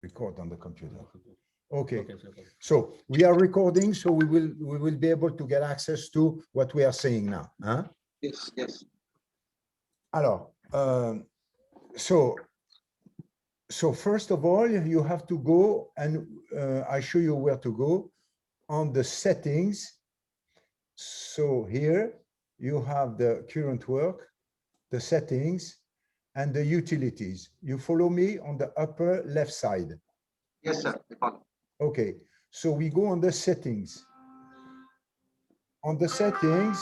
record on the computer. Okay. So we are recording, so we will be able to get access to what we are saying now. Huh? Yes, yes. Alors, so first of all, you have to go, and I show you where to go on the settings. So here you have the current work, the settings, and the utilities. You follow me on the upper left side. Yes, sir. Okay, so we go on the settings. On the settings,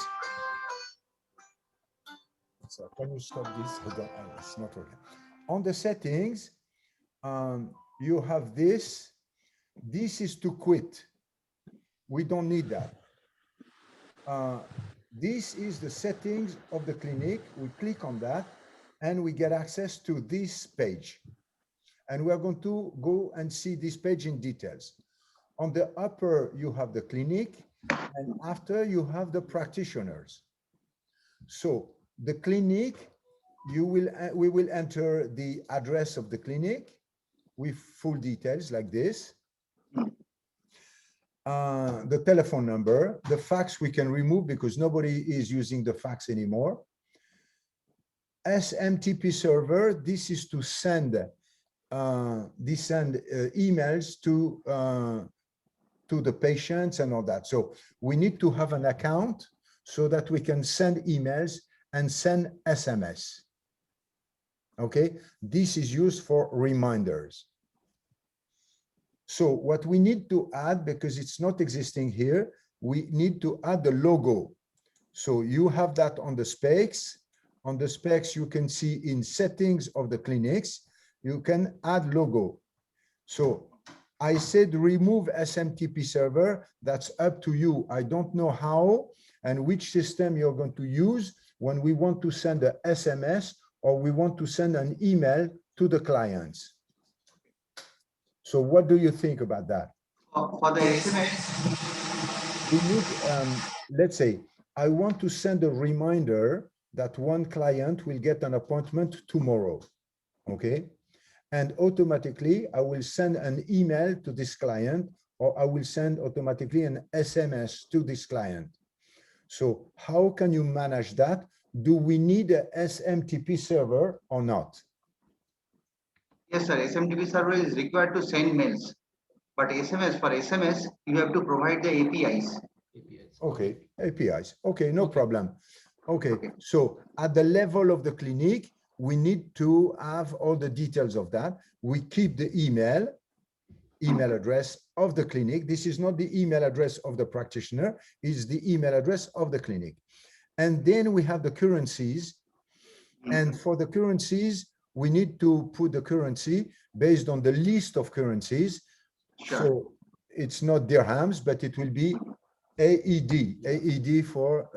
so can you stop this? It's not working. On the settings, you have this. This is to quit. We don't need that. This is the settings of the clinic. We click on that and we get access to this page. And we are going to go and see this page in details. On the upper, you have the clinic, and after you have the practitioners. So the clinic, we will enter the address of the clinic with full details like this. The telephone number, the fax we can remove because nobody is using the fax anymore. SMTP server, this is to send emails to the patients and all that. So we need to have an account so that we can send emails and send SMS. Okay, this is used for reminders. So what we need to add, because it's not existing here, we need to add the logo. So you have that on the specs. On the specs, you can see in settings of the clinics, you can add logo. So I said remove SMTP server. That's up to you. I don't know how and which system you're going to use when we want to send an SMS or we want to send an email to the clients. So what do you think about that? For the SMS, we need, let's say, I want to send a reminder that one client will get an appointment tomorrow, okay? And automatically, I will send an email to this client, or I will send automatically an SMS to this client. So how can you manage that? Do we need a SMTP server or not? yes, sir. SMTP server is required to send mails, but for SMS, you have to provide the APIs. Okay, APIs. Okay, no problem. Okay, so at the level of the clinic, we need to have all the details of that. We keep the email address of the clinic. This is not the email address of the practitioner, it's the email address of the clinic. And then we have the currencies. And for the currencies, we need to put the currency based on the list of currencies. Sure. So it's not dirhams, but it will be AED for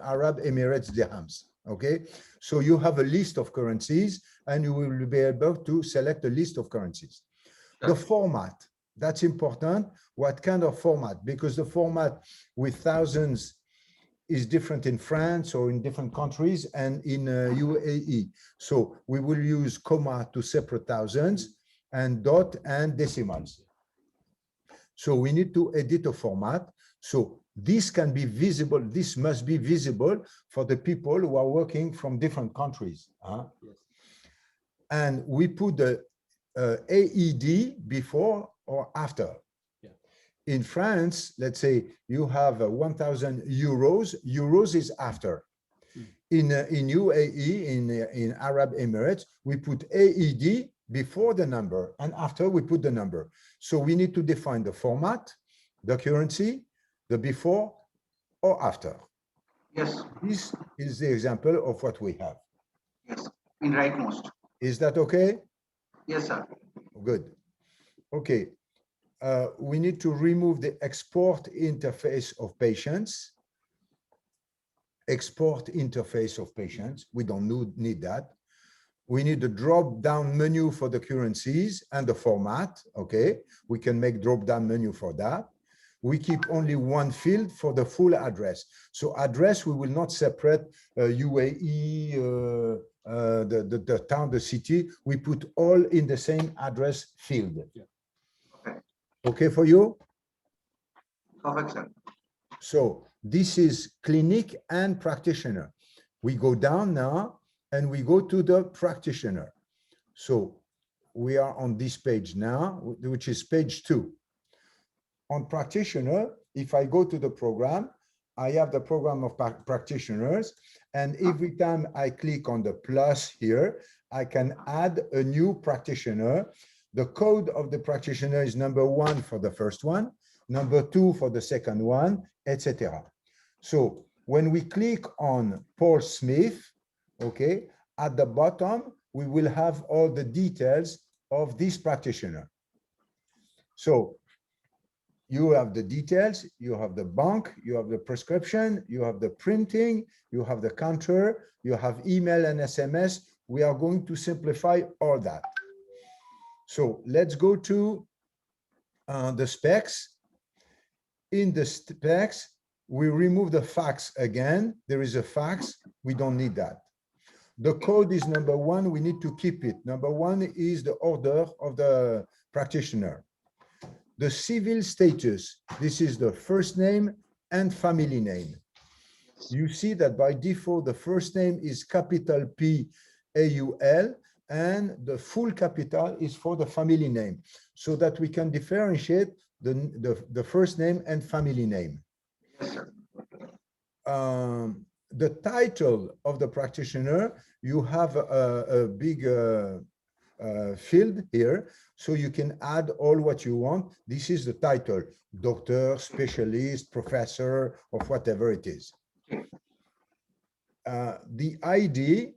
Arab Emirates dirhams. Okay, so you have a list of currencies and you will be able to select a list of currencies. The format, that's important. What kind of format? Because the format with thousands is different in France or in different countries and in UAE. So we will use comma to separate thousands and dot and decimals. So we need to edit a format. So this can be visible. This must be visible for the people who are working from different countries. Yes. And we put the AED before or after. Yeah. In France, let's say you have 1,000 euros. Euros is after. In UAE, in Arab Emirates, we put AED before the number, and after we put the number. So we need to define the format, the currency, the before or after. Yes. This is the example of what we have. Yes, in rightmost. Is that okay? Yes, sir. Good. Okay. We need to remove the export interface of patients. Export interface of patients. We don't need that. We need a drop-down menu for the currencies and the format. Okay. We can make drop-down menu for that. We keep only one field for the full address. So address, we will not separate UAE, the town, the city. We put all in the same address field. Yeah. Okay for you? Perfect, sir. So this is clinic and practitioner. We go down now and we go to the practitioner. So we are on this page now, which is page 2. On practitioner, if I go to the program, I have the program of practitioners. And every time I click on the plus here, I can add a new practitioner. The code of the practitioner is #1 for the first one, #2 for the second one, etc. So when we click on Paul Smith, okay, at the bottom, we will have all the details of this practitioner. So you have the details, you have the bank, you have the prescription, you have the printing, you have the counter, you have email and SMS. We are going to simplify all that. So let's go to the specs. In the specs, we remove the fax again. There is a fax. We don't need that. The code is #1. We need to keep it. #1 is the order of the practitioner. The civil status, this is the first name and family name. You see that by default, the first name is capital P AUL, and the full capital is for the family name, so that we can differentiate the first name and family name. The title of the practitioner, you have a big field here, so you can add all what you want. This is the title: doctor, specialist, professor, or whatever it is. The ID,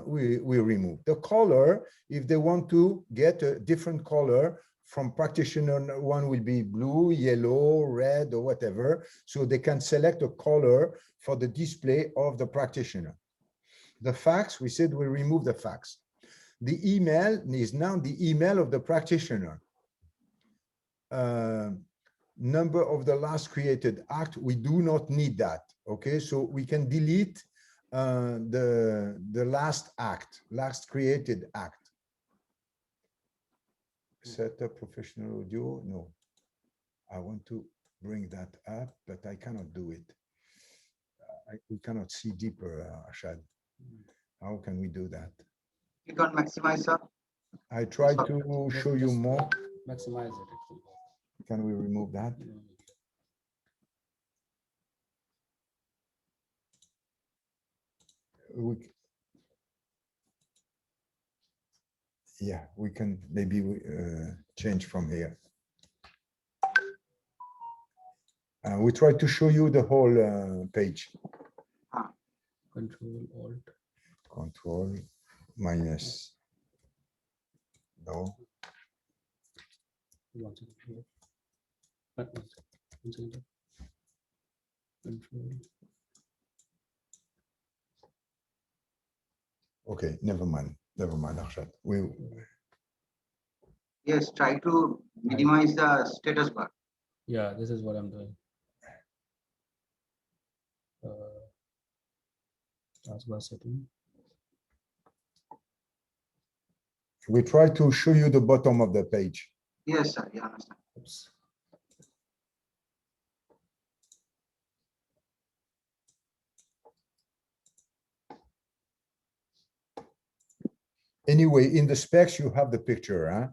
we remove. The color, if they want to get a different color from practitioner, one will be blue, yellow, red, or whatever, so they can select a color for the display of the practitioner. The fax, we said we remove the fax. The email is now the email of the practitioner. Number of the last created act, we do not need that. Okay, so we can delete the last act, last created act. Set up professional audio. No, I want to bring that up, but I cannot do it. We cannot see deeper, Ashad. How can we do that? You can maximize, sir. I try to show you more. Maximize it. Can we remove that? Yeah, we can maybe change from here. We try to show you the whole page. Control Alt. Control minus. No. Control. Okay, never mind. Never mind, Arshad. Yes, try to minimize the status bar. Yeah, this is what I'm doing. Taskbar setting. We try to show you the bottom of the page. Yes, sir. Yeah, understand. Oops. Anyway, in the specs, you have the picture, huh?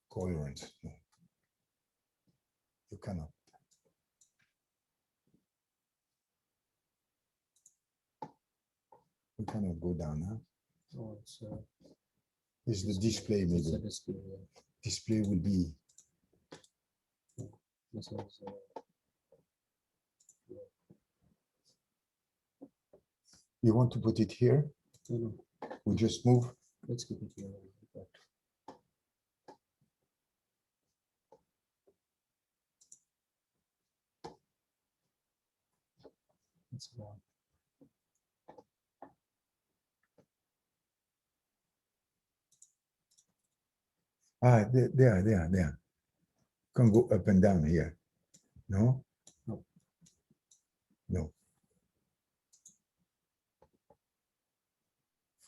Coherence. No. You cannot. You cannot go down, huh? Oh, It's the display, maybe. it's a display. Yeah. Display will be. This is, You want to put it here? no. We just move. Let's keep it here. Let's go on. There. Can go up and down here. No? No. No.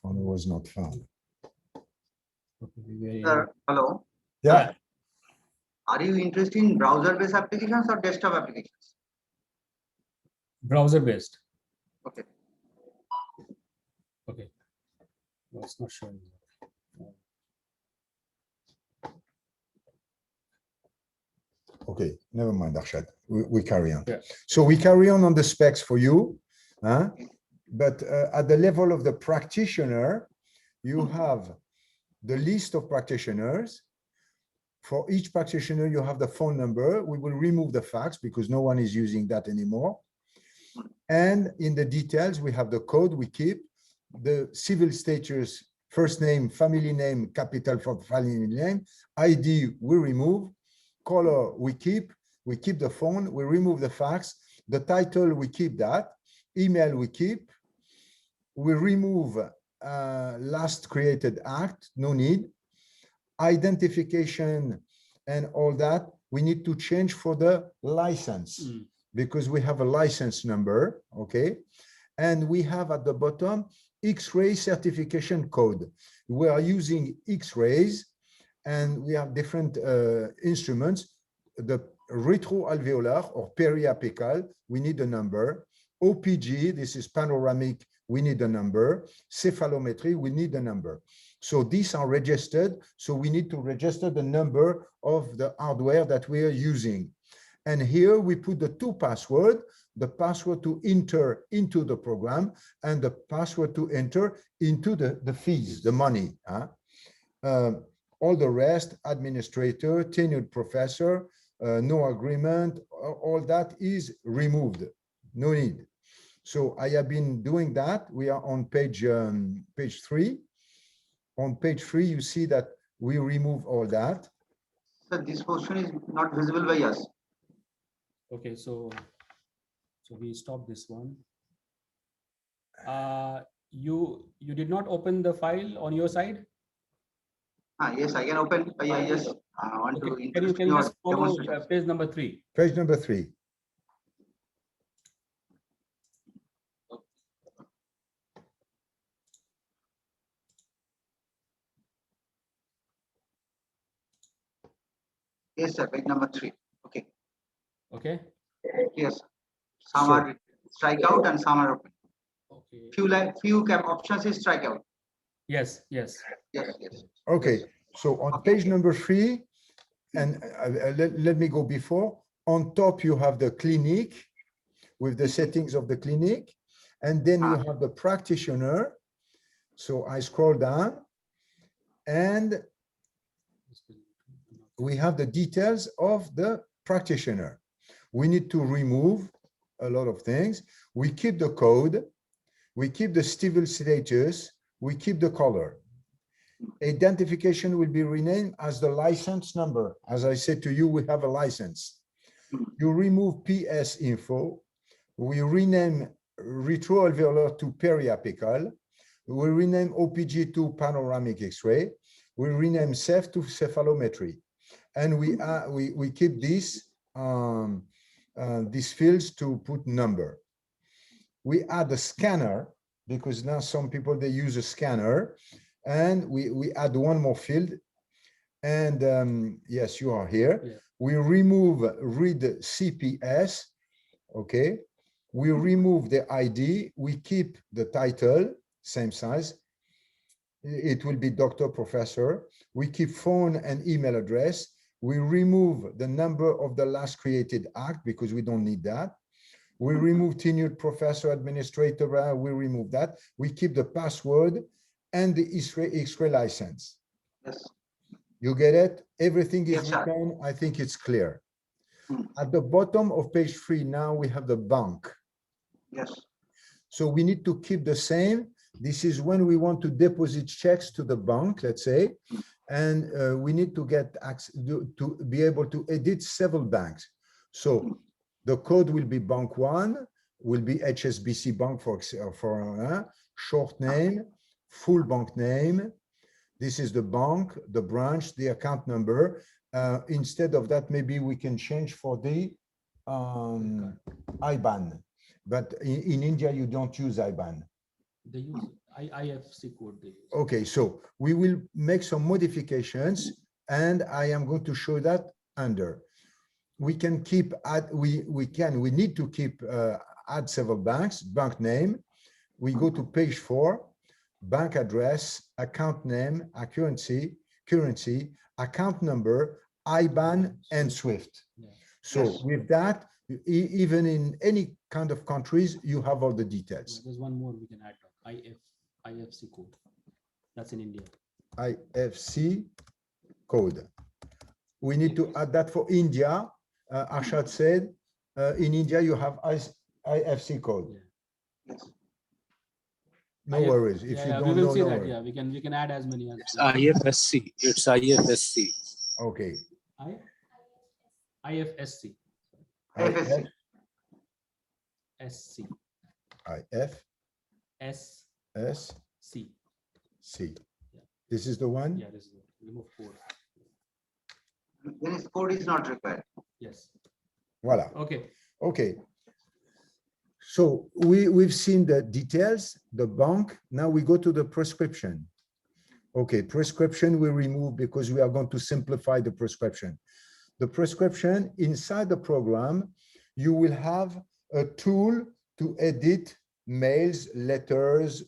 phone was not found. Okay, we were Sir, hello. Yeah, Are you interested in browser-based applications or desktop applications? browser based. Okay. Okay. No, it's not showing. okay, never mind, Arshad. We carry on. Yeah. So we carry on the specs for you, huh? But at the level of the practitioner, you have the list of practitioners. For each practitioner, you have the phone number. We will remove the fax because no one is using that anymore. And in the details, we have the code we keep, the civil status, first name, family name, capital for family name, ID we remove, color we keep the phone, we remove the fax, the title we keep that, email we keep, we remove last created act, no need, identification and all that, we need to change for the license because we have a license number, okay? And we have at the bottom, X-ray certification code. We are using X-rays and we have different instruments. The retroalveolar or periapical, we need a number. OPG, this is panoramic, we need a number. Cephalometry, we need a number. So these are registered. So we need to register the number of the hardware that we are using. And here we put the two passwords, the password to enter into the program and the password to enter into the fees, the money. All the rest, administrator, tenured professor, no agreement, all that is removed, no need. So I have been doing that. We are on page 3. On page 3, you see that we remove all that. Sir, this portion is not visible by us. Okay, so we stop this one. You did not open the file on your side? Yes, I can open. I just want to Okay. Can you just follow page number 3? Page number 3. Yes, sir. Page number 3. Okay. Okay. Yes. Some are strike out and some are open. Okay. Few options is strike out. Yes, yes. Yes, yes. Okay. Yes. So on Okay. page number 3, and let me go before. On top, you have the clinic with the settings of the clinic. And then you have the practitioner. So I scroll down and we have the details of the practitioner. We need to remove a lot of things. We keep the code. We keep the civil status. We keep the color. Identification will be renamed as the license number. As I said to you, we have a license. You remove PS info. We rename retroalveolar to periapical. We rename OPG to panoramic X-ray. We rename CEPH to cephalometry. And we keep these fields to put number. We add a scanner because now some people, they use a scanner. And we add one more field. And yes, you are here. Yeah. We remove read CPS. Okay. We remove the ID. We keep the title, same size. It will be doctor, professor. We keep phone and email address. We remove the number of the last created act because we don't need that. We remove tenured professor, administrator. We remove that. We keep the password and the X-ray license. Yes. You get it? Everything is yes, written. I think it's clear. At the bottom of page 3, now we have the bank. Yes. So we need to keep the same. This is when we want to deposit checks to the bank, let's say, and we need to get access to be able to edit several banks. So the code will be bank 1, will be HSBC bank for short name, full bank name. This is the bank, the branch, the account number. Instead of that, maybe we can change for the IBAN. But in India, you don't use IBAN. They use IFC code. They use. Okay, so we will make some modifications, and I am going to show that under. We can keep we need to keep add several banks, bank name. We go to page 4, bank address, account name, currency, account number, IBAN, and SWIFT. Yeah. So Yes. with that, even in any kind of countries, you have all the Yeah, details. there's one more we can add. IFC code. That's in India. IFC code. We need to add that for India. Arshad said, in India, you have IFC code. Yeah. Yes. No worries. If you we don't will know, see no that. worries. Yeah, we can add as many as. It's IFSC. It's IFSC. Okay. IFSC. IFSC. SC. IFSC. C. Yeah. This is the one? Yeah, this is remove code. Then its code is not required. Yes. Voila. Okay. Okay. So we've seen the details, the bank. Now we go to the prescription. Okay, prescription we remove because we are going to simplify the prescription. The prescription inside the program, you will have a tool to edit mails, letters,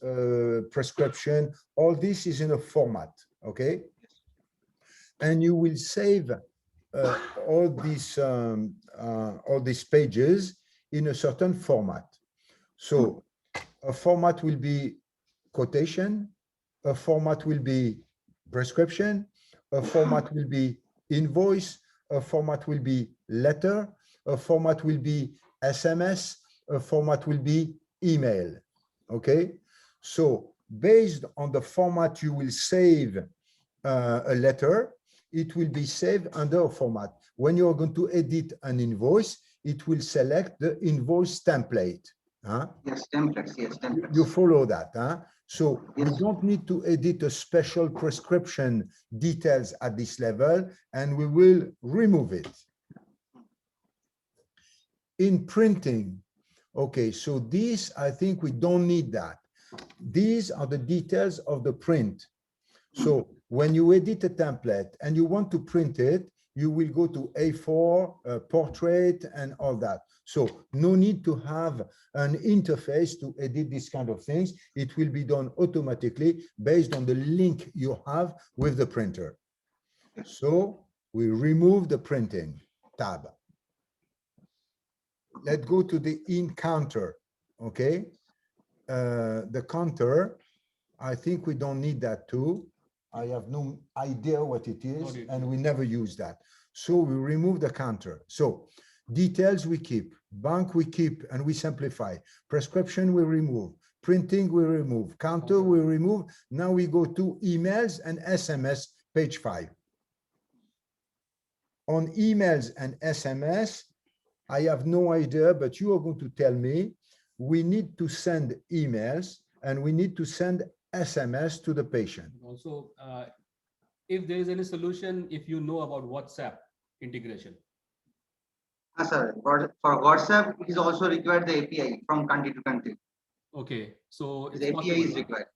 prescription. All this is in a format, okay? And you will save all these pages in a certain format. So a format will be quotation, a format will be prescription, a format will be invoice, a format will be letter, a format will be SMS, a format will be email, okay? So based on the format you will save a letter, it will be saved under a format. When you're going to edit an invoice, it will select the invoice template. Huh? Yes, templates. Yes, templates. You follow that. Huh? So Yes. we don't need to edit a special prescription details at this level, and we will remove it. In printing, okay, so this, I think we don't need that. These are the details of the print. So when you edit a template and you want to print it, you will go to A4, portrait, and all that. So no need to have an interface to edit this kind of things. It will be done automatically based on the link you have with the printer. So we remove the printing tab. Let's go to the in counter, okay? The counter, I think we don't need that too. I have no idea what it is, and we never use that. So we remove the counter. So details we keep, bank we keep, and we simplify. Prescription we remove, printing we remove, counter we remove. Now we go to emails and SMS, page 5. On emails and SMS, I have no idea, but you are going to tell me we need to send emails and we need to send SMS to the patient. Also, if there is any solution, if you know about WhatsApp integration. Sir, for WhatsApp, it is also required the API from country to country. Okay, so it's The API possible. is required.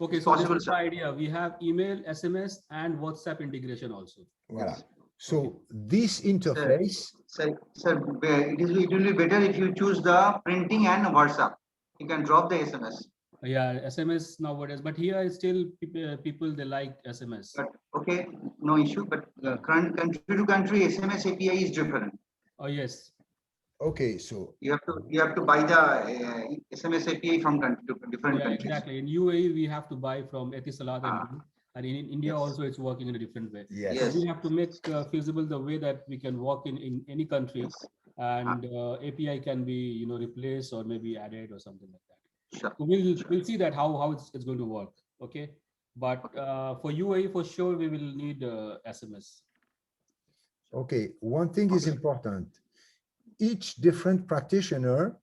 Okay, It's so this possible, is the sir. idea. We have email, SMS, and WhatsApp integration also. Voilà. So this interface, Sir, it will be better if you choose the printing and WhatsApp. You can drop the SMS. Yeah, SMS nowadays, but here is still people they like SMS. But okay, no issue. But current country to country SMS API is different. Oh yes. okay, so You have to buy the SMS API from country to different Yeah, countries. exactly. In UAE, we have to buy from Etisalat and in India Yes. also it's working in a different way. yes. So we have to make feasible the way that we can work in any country, Yes. and API can be replaced or maybe added or something like that. Sure. So we'll see that how it's going to work. Okay, but for UAE for sure we will need SMS. Okay, one thing is important. Each different practitioner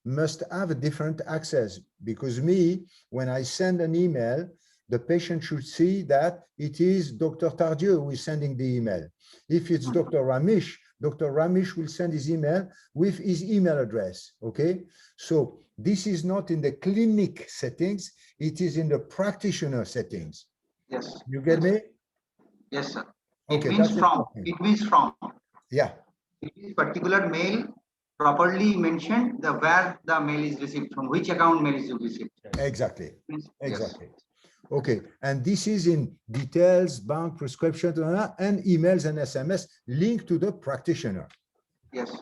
must have a different access, because me, when I send an email, the patient should see that it is Dr. Tardieu who is sending the email. If it's Dr. Ramesh will send his email with his email address, okay? So this is not in the clinic settings, it is in the practitioner settings. Yes. You get me? Yes, sir. Okay, It means that's from. important. It means from. Yeah, It is particular mail properly mentioned the where the mail is received, from which account mail is received. exactly. Means- Exactly. Okay, and this is in details, bank prescription, and emails and SMS linked to the practitioner. Yes. Yes.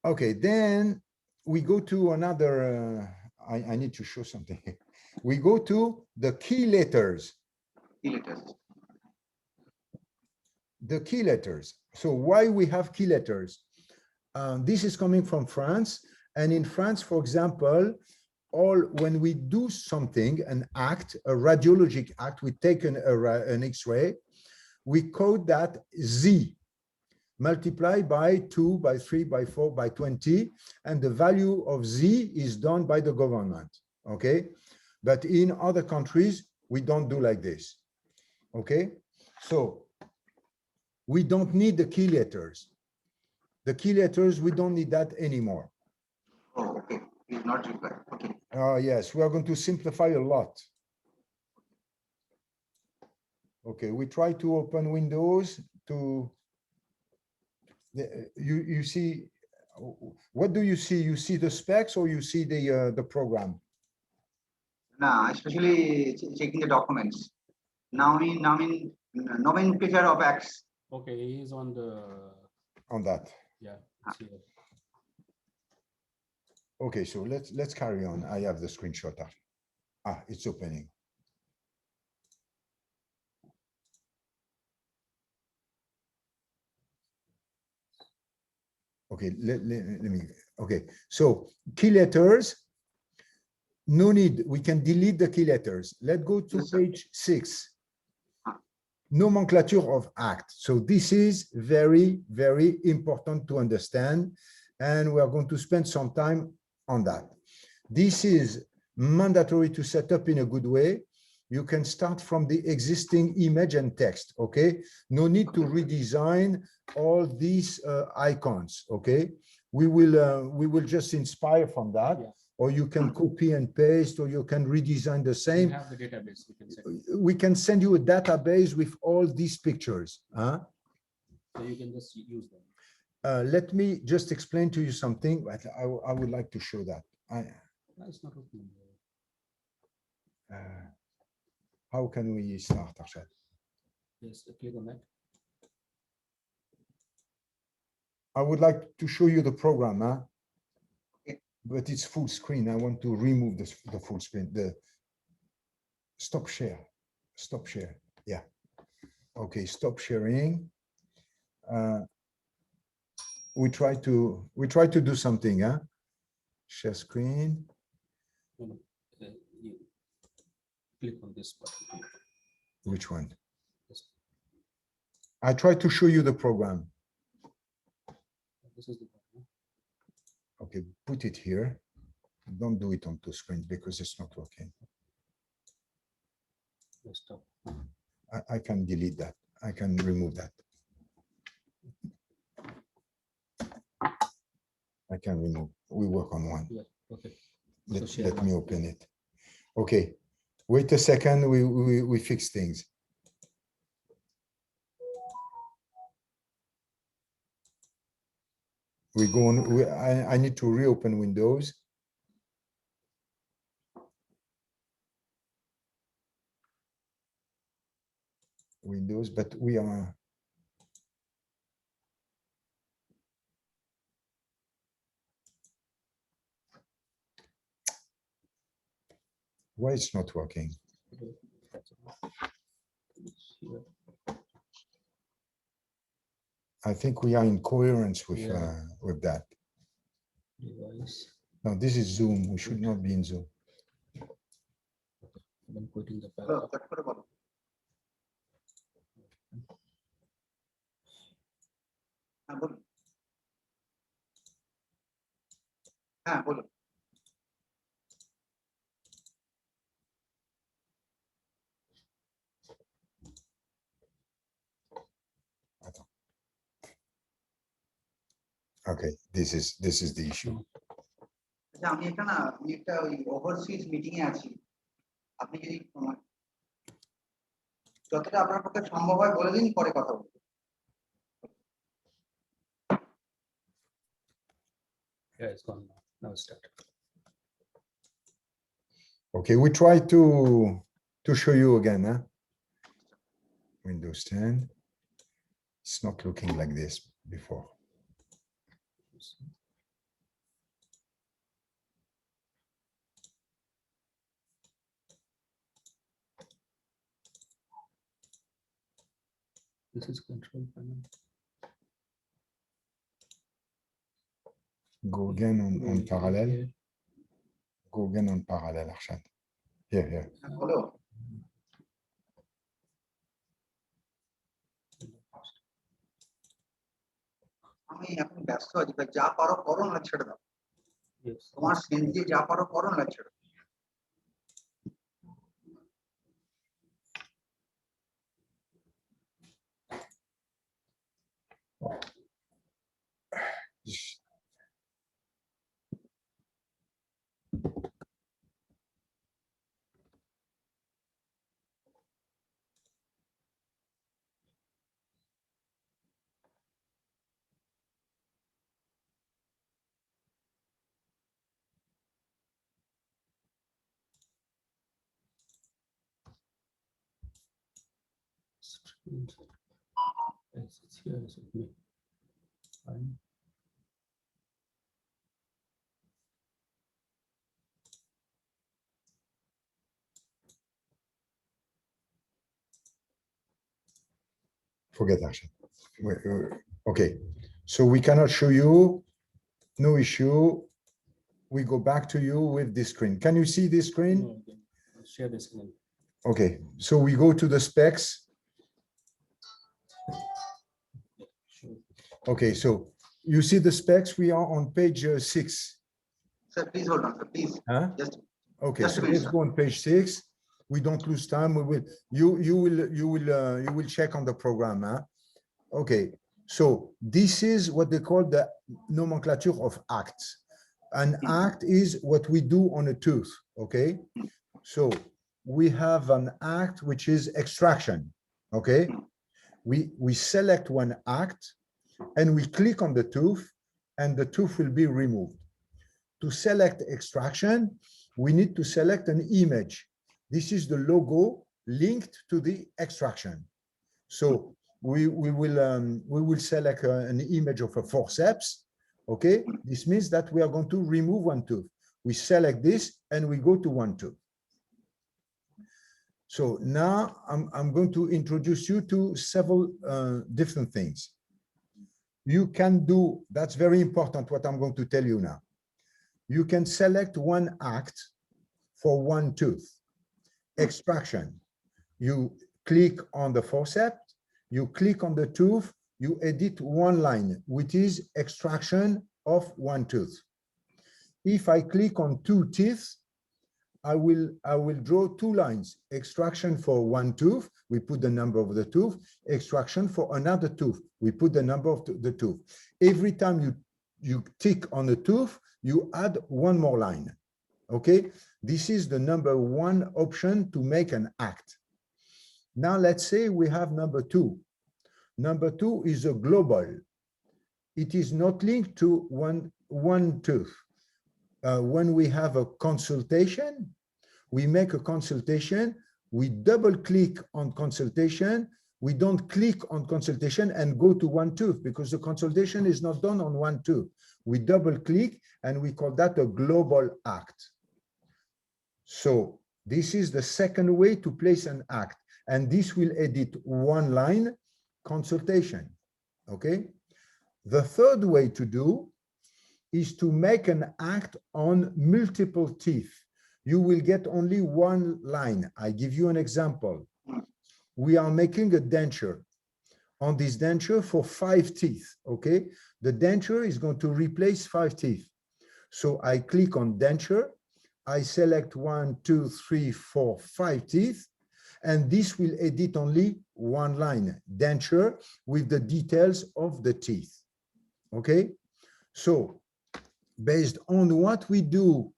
Okay, then we go to another, I need to show something. We go to the key letters. Letters. The key letters. So why we have key letters? This is coming from France. And in France, for example, when we do something, an act, a radiologic act, we take an X-ray, we code that Z, multiply by 2, by 3, by 4, by 20, and the value of Z is done by the government, okay? But in other countries, we don't do like this, okay? So we don't need the key letters. The key letters, we don't need that anymore. Oh, okay. It's not required. Okay. Yes, we are going to simplify a lot. Okay, we try to open Windows to, you see, what do you see? You see the specs or you see the program? Now, especially checking the documents. Now in nomenclature of acts. Okay, he is on the, On that. yeah. It's here. Okay, so let's carry on. I have the screenshot. It's opening. Okay, let me, okay. So key letters, no need, we can delete the key letters. Let's go to Yes, sir. page 6. Nomenclature of act. So this is very, very important to understand. And we are going to spend some time on that. This is mandatory to set up in a good way. You can start from the existing image and text, okay? No need to redesign all these icons, okay? We will just inspire from that, Yeah. or you can copy and paste, or you can redesign the We same. have the database. We can set. We can send you a database with all these pictures. So you can just use them. Let me just explain to you something, but I would like to show that. No, it's not opening. How can we start, Arshad? Yes, click on that. I would like to show you the program, Okay. but it's full screen. I want to remove the full screen. The stop share. Stop share. Yeah. Okay, stop sharing. We try to do something, share screen. No, no, you click on this button. Which one? This, I try to show you the program. this is the button. Okay, put it here. Don't do it on two screens because it's not working. Desktop. I can delete that. I can remove that. I can remove. We work on one. Yeah. Okay. Let me open it. Okay. Wait a second. We fix things. We go on. I need to reopen Windows. Windows, but we are. Why it's not working? I think we are in coherence with that. Device. No, this is Zoom. We should not be in Zoom. I'm putting the Hello, backup. cut for a ball. बोलो बोलो Okay, this is the issue. আমি এখানে আমি একটা ওই overseas meeting এ আছি আপনি যদি যতটা আপনার পক্ষে সম্ভব হয় বলে দিন পরে কথা বলবো Yeah, it's gone now. Now it's started. Okay, we try to show you again, huh? Windows 10. It's not looking like this before. This is control panel. Go again on parallel. Here. Go again on parallel, Arshad. Here, here. হলো আমি এখন ব্যস্ত আছি ভাই যা পারো করো না ছেড়ে দাও Yes. তোমার সেন্স দিয়ে যা পারো করো না ছেড়ে দাও Yes, it's here. It's with me. Fine. Forget Arshad. Okay, so we cannot show you. No issue. We go back to you with this screen. Can you see this screen? No, okay. I'll share the screen. Okay, so we go to the specs. Sure. Okay, so you see the specs. We are on page 6. Sir, please hold on, sir, please. Huh? Just Okay, Just so a minute, let's sir. go on page 6. We don't lose time. We will. You will check on the program. Huh? Okay, so this is what they call the nomenclature of acts. An act is what we do on a tooth. Okay, so we have an act which is extraction. Okay, we select one act and we click on the tooth, and the tooth will be removed. To select extraction, we need to select an image. This is the logo linked to the extraction. So we will select an image of a forceps. Okay, this means that we are going to remove one tooth. We select this and we go to one tooth. So now I'm going to introduce you to several different things. You can do, that's very important what I'm going to tell you now. You can select one act for one tooth. Extraction. You click on the forceps, you click on the tooth, you edit one line, which is extraction of one tooth. If I click on two teeth, I will draw two lines. Extraction for one tooth, we put the number of the tooth. Extraction for another tooth, we put the number of the tooth. Every time you tick on the tooth, you add one more line. Okay, this is the number one option to make an act. Now let's say we have number 2. Number 2 is a global. It is not linked to one tooth. When we have a consultation, we make a consultation, we double click on consultation, we don't click on consultation and go to one tooth because the consultation is not done on one tooth. We double click and we call that a global act. So this is the second way to place an act, and this will edit one line, consultation, okay? The third way to do is to make an act on multiple teeth. You will get only one line. I give you an example. We are making a denture. On this denture for 5 teeth, okay? The denture is going to replace 5 teeth. So I click on denture, I select 1, 2, 3, 4, 5 teeth, and this will edit only one line, denture, with the details of the teeth, okay? So based on what we do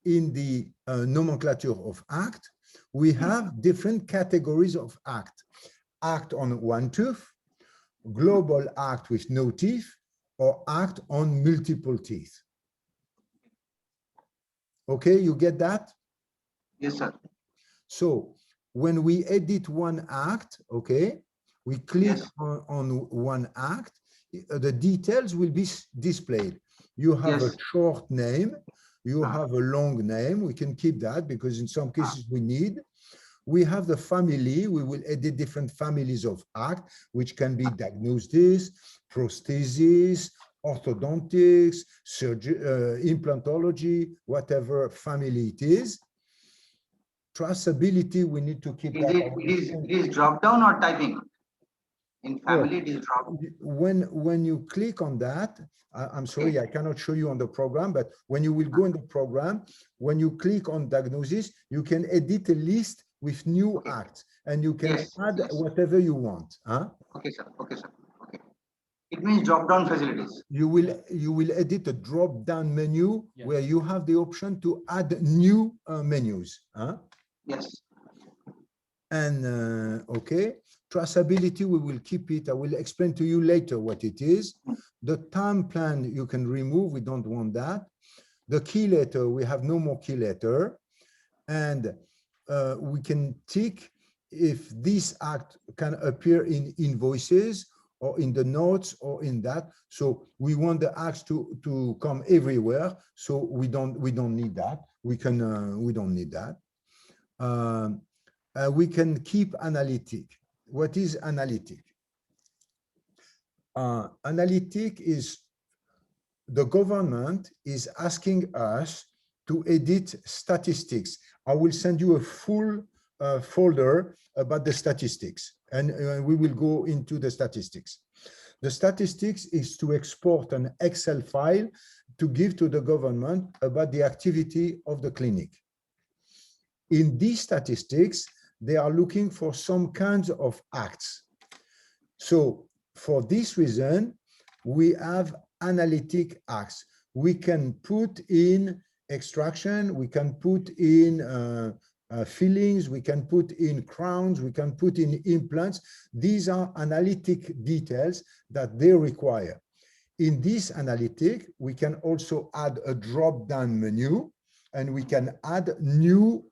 in the nomenclature of act, we have different categories of act. Act on one tooth, global act with no teeth, or act on multiple teeth. Okay, you get that? Yes, sir. So when we edit one act, okay, we click Yes. on one act, the details will be displayed. You have a Yes. short name, you have a long name. We can keep that because in some cases we need. We have the family. We will edit different families of act, which can be diagnosis, prosthesis, orthodontics, surgery, implantology, whatever family it is. Traceability, we need to keep that. It is drop down or typing? In family, it is drop. When you click on that, I'm sorry, I cannot show you on the program, but when you will go in the program, when you click on diagnosis, you can edit a list with new acts, and you can add whatever you want. Huh? Okay, sir. Okay, sir. Okay. It means drop down facilities. You will edit a drop down menu where you have the option to add new menus. Huh? Yes. And okay, traceability, we will keep it. I will explain to you later what it is. The time plan you can remove. We don't want that. The key letter, we have no more key letter. And we can tick if this act can appear in invoices or in the notes or in that. So we want the acts to come everywhere. So we don't need that. We don't need that. We can keep analytic. What is analytic? Analytic is the government is asking us to edit statistics. I will send you a full folder about the statistics, and we will go into the statistics. The statistics is to export an Excel file to give to the government about the activity of the clinic. In these statistics, they are looking for some kinds of acts. So for this reason, we have analytic acts. We can put in extraction, we can put in fillings, we can put in crowns, we can put in implants. These are analytic details that they require. In this analytic, we can also add a drop-down menu, and we can add new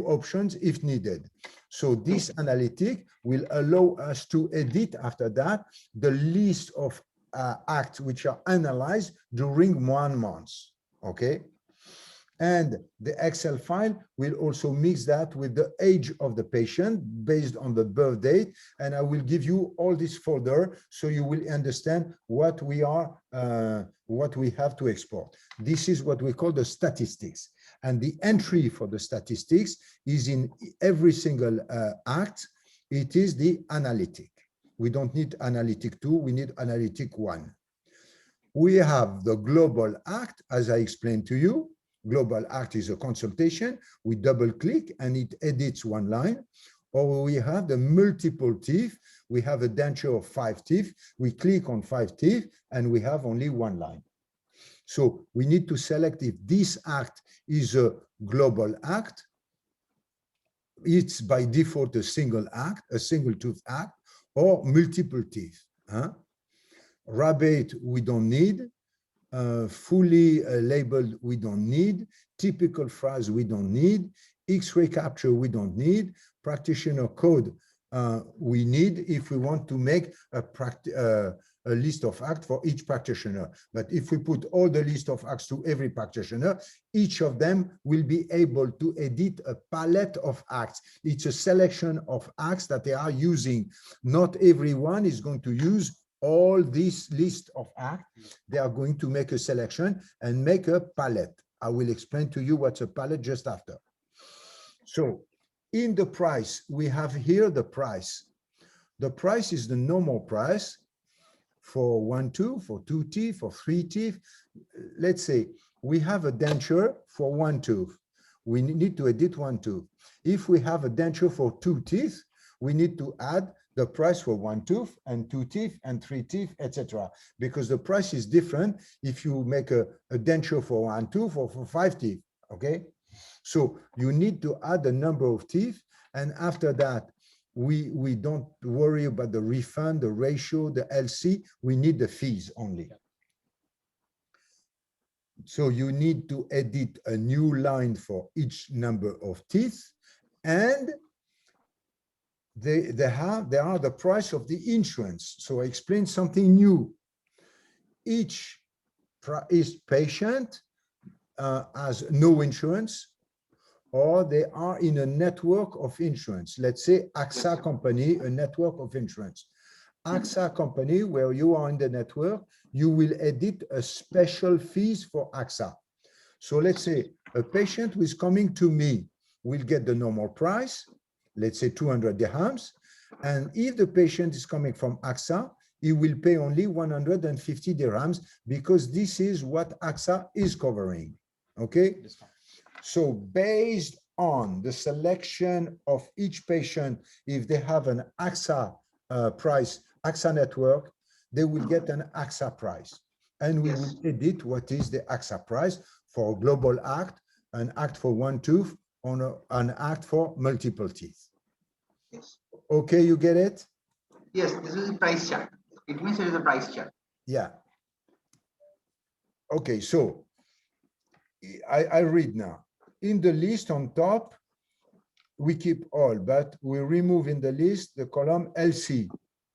options if needed. So this analytic will allow us to edit after that the list of acts which are analyzed during 1 month, okay? And the Excel file will also mix that with the age of the patient based on the birth date. And I will give you all this folder so you will understand what we have to export. This is what we call the statistics. And the entry for the statistics is in every single act. It is the analytic. We don't need analytic 2, we need analytic 1. We have the global act, as I explained to you. Global act is a consultation. We double click and it edits 1 line. Or we have the multiple teeth. We have a denture of 5 teeth. We click on 5 teeth and we have only 1 line. So we need to select if this act is a global act. It's by default a single act, a single tooth act, or multiple teeth. Huh? Rebate we don't need. Fully labeled we don't need. Typical phrase we don't need. X-ray capture we don't need. Practitioner code we need if we want to make a list of acts for each practitioner. But if we put all the list of acts to every practitioner, each of them will be able to edit a palette of acts. It's a selection of acts that they are using. Not everyone is going to use all this list of acts. They are going to make a selection and make a palette. I will explain to you what's a palette just after. So in the price, we have here the price. The price is the normal price for 1 tooth, for 2 teeth, for 3 teeth. Let's say we have a denture for 1 tooth. We need to edit 1 tooth. If we have a denture for 2 teeth, we need to add the price for one tooth and two teeth and three teeth, etc. Because the price is different if you make a denture for one tooth or for five teeth, okay? So you need to add the number of teeth, and after that, we don't worry about the refund, the ratio, the LC, we need the fees only. So you need to edit a new line for each number of teeth, and they are the price of the insurance. So I explain something new. Each patient has no insurance, or they are in a network of insurance. Let's say AXA company, a network of insurance. AXA company, where you are in the network, you will edit a special fees for AXA. So let's say a patient who is coming to me will get the normal price, let's say 200 dirhams. And if the patient is coming from AXA, he will pay only 150 dirhams because this is what AXA is covering, okay? So based on the selection of each patient, if they have an AXA price, AXA network, they will get an AXA price. And we will edit what is the AXA price for a global act, an act for one tooth, or an act for multiple teeth. Yes. Okay, you get it? Yes, this is a price chart. It means it is a price chart. Yeah. Okay, so I read now. In the list on top, we keep all, but we remove in the list the column LC.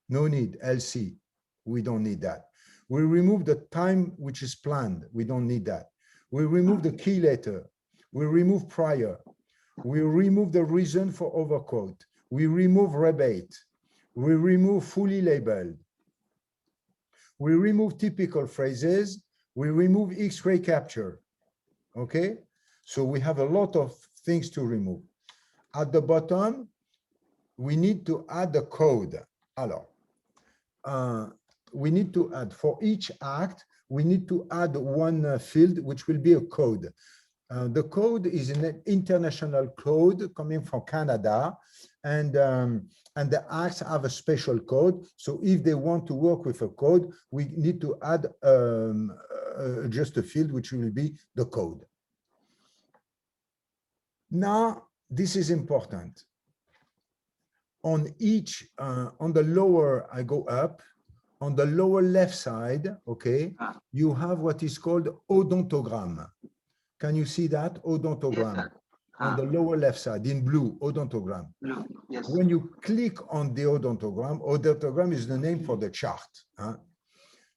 No need, LC. We don't need that. We remove the time which is planned. We don't need that. We remove the key letter. We remove prior. We remove the reason for overquote. We remove rebate. We remove fully labeled. We remove typical phrases. We remove X-ray capture. Okay? So we have a lot of things to remove. At the bottom, we need to add the code. Alors, we need to add, for each act, we need to add one field, which will be a code. The code is an international code coming from Canada, and the acts have a special code. So if they want to work with a code, we need to add just a field, which will be the code. Now, this is important. On each, on the lower, I go up, on the lower left side, okay, you have what is called odontogram. Can you see that? Odontogram. Yes, on the lower left side in blue, odontogram. Blue. Yes. When you click on the odontogram is the name for the chart.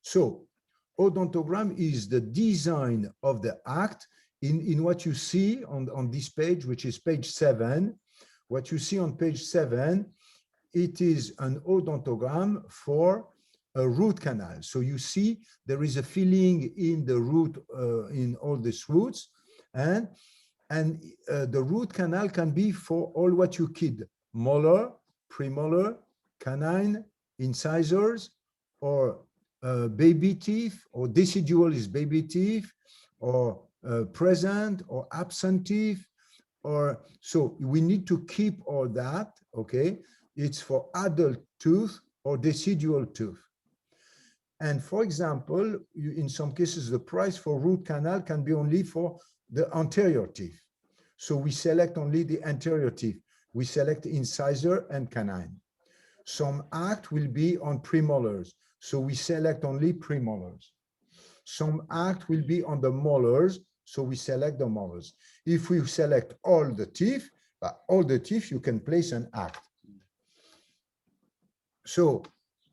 So odontogram is the design of the act in what you see on this page, which is page 7. What you see on page 7, it is an odontogram for a root canal. So you see there is a filling in the root, in all these roots, and the root canal can be for all what you kid: molar, premolar, canine, incisors, or baby teeth, or decidual is baby teeth, or present or absent teeth, or so we need to keep all that. Okay, it's for adult tooth or decidual tooth. And for example, in some cases, the price for root canal can be only for the anterior teeth. So we select only the anterior teeth. We select incisor and canine. Some act will be on premolars. So we select only premolars. Some act will be on the molars. So we select the molars. If we select all the teeth, you can place an act. So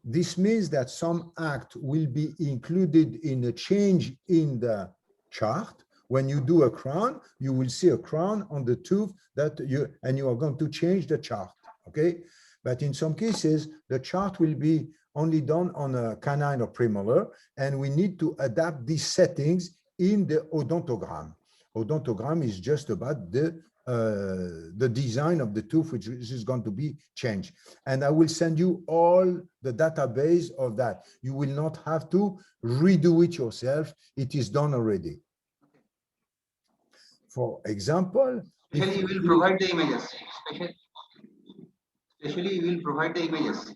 this means that some act will be included in a change in the chart. When you do a crown, you will see a crown on the tooth and you are going to change the chart, okay? But in some cases, the chart will be only done on a canine or premolar, and we need to adapt these settings in the odontogram. Odontogram is just about the design of the tooth, which is going to be changed. And I will send you all the database of that. You will not have to redo it yourself. It is done already. For example, Especially you will provide the images. Especially, we will provide the images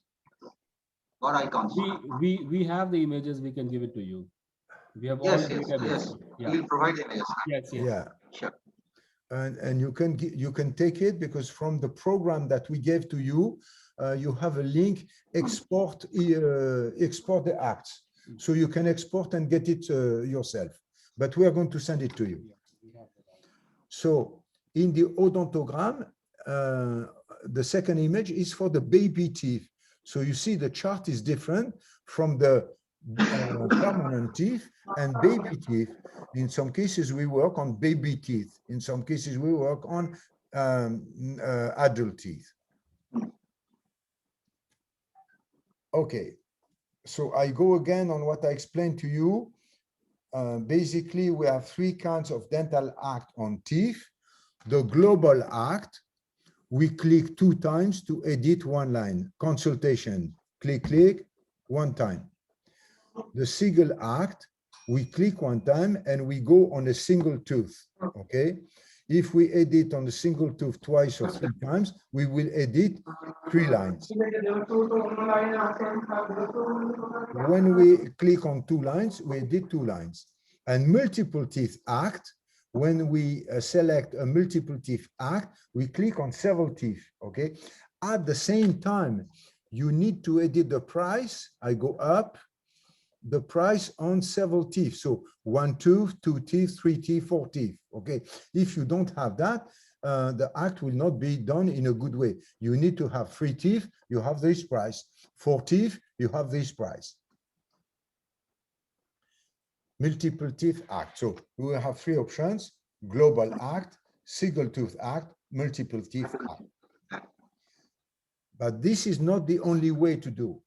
or icons. We have the images. We can give it to you. We have all Yes, the yes, database. yes. Yeah. We will provide the images. Yes. Yes. Yeah. Sure. And you can take it because from the program that we gave to you, you have a link, export the acts. So you can export and get it yourself. But we are going to send it to you. Yeah, we have that. So in the odontogram, the second image is for the baby teeth. So you see the chart is different from the permanent teeth and baby teeth. In some cases, we work on baby teeth. In some cases, we work on adult teeth. Okay, so I go again on what I explained to you. Basically, we have three kinds of dental act on teeth. The global act, we click 2 times to edit 1 line. Consultation, click, click, 1 time. The single act, we click 1 time and we go on a single tooth, okay? If we edit on a single tooth twice or 3 times, we will edit 3 lines. When we click on 2 lines, we edit 2 lines. And multiple teeth act, when we select a multiple teeth act, we click on several teeth, okay? At the same time, you need to edit the price. I go up, the price on several teeth. So 1 tooth, 2 teeth, 3 teeth, 4 teeth, okay? If you don't have that, the act will not be done in a good way. You need to have 3 teeth, you have this price. 4 teeth, you have this price. Multiple teeth act. So we will have 3 options: global act, single tooth act, multiple teeth act. But this is not the only way to do.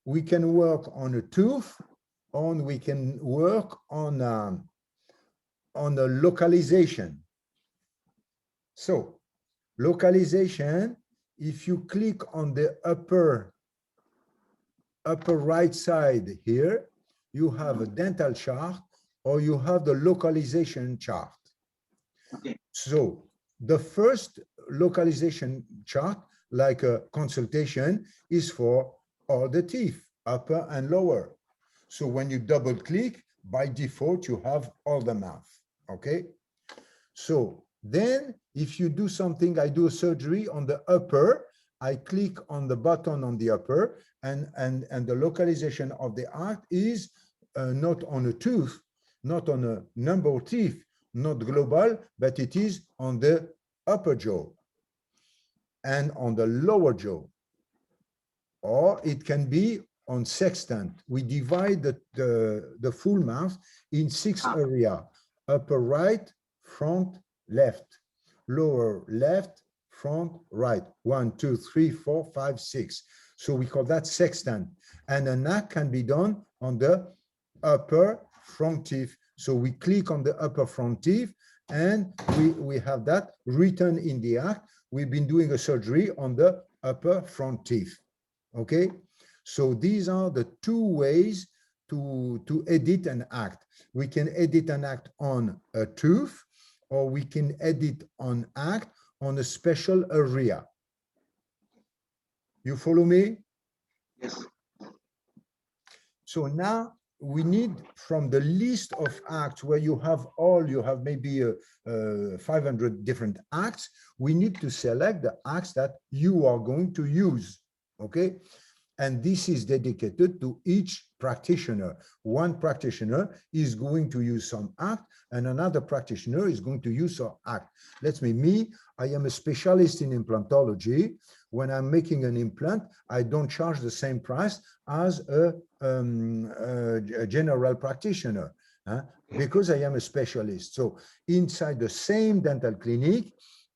We can work on a tooth, or we can work on a localization. So localization, if you click on the upper right side here, you have a dental chart or you have the localization chart. Okay. So the first localization chart, like a consultation, is for all the teeth, upper and lower. So when you double click, by default, you have all the mouth, okay? So then if you do something, I do a surgery on the upper, I click on the button on the upper, and the localization of the act is not on a tooth, not on a number of teeth, not global, but it is on the upper jaw and on the lower jaw. Or it can be on sextant. We divide the full mouth in 6 areas: upper right, front, left, lower left, front, right. 1, 2, 3, 4, 5, 6. So we call that sextant. And an act can be done on the upper front teeth. So we click on the upper front teeth and we have that written in the act. We've been doing a surgery on the upper front teeth. Okay, so these are the 2 ways to edit an act. We can edit an act on a tooth, or we can edit an act on a special area. You follow me? Yes. So now we need, from the list of acts where you have maybe 500 different acts, we need to select the acts that you are going to use, okay? And this is dedicated to each practitioner. One practitioner is going to use some act, and another practitioner is going to use some act. Let's say me, I am a specialist in implantology. When I'm making an implant, I don't charge the same price as a general practitioner, because I am a specialist. So inside the same dental clinic,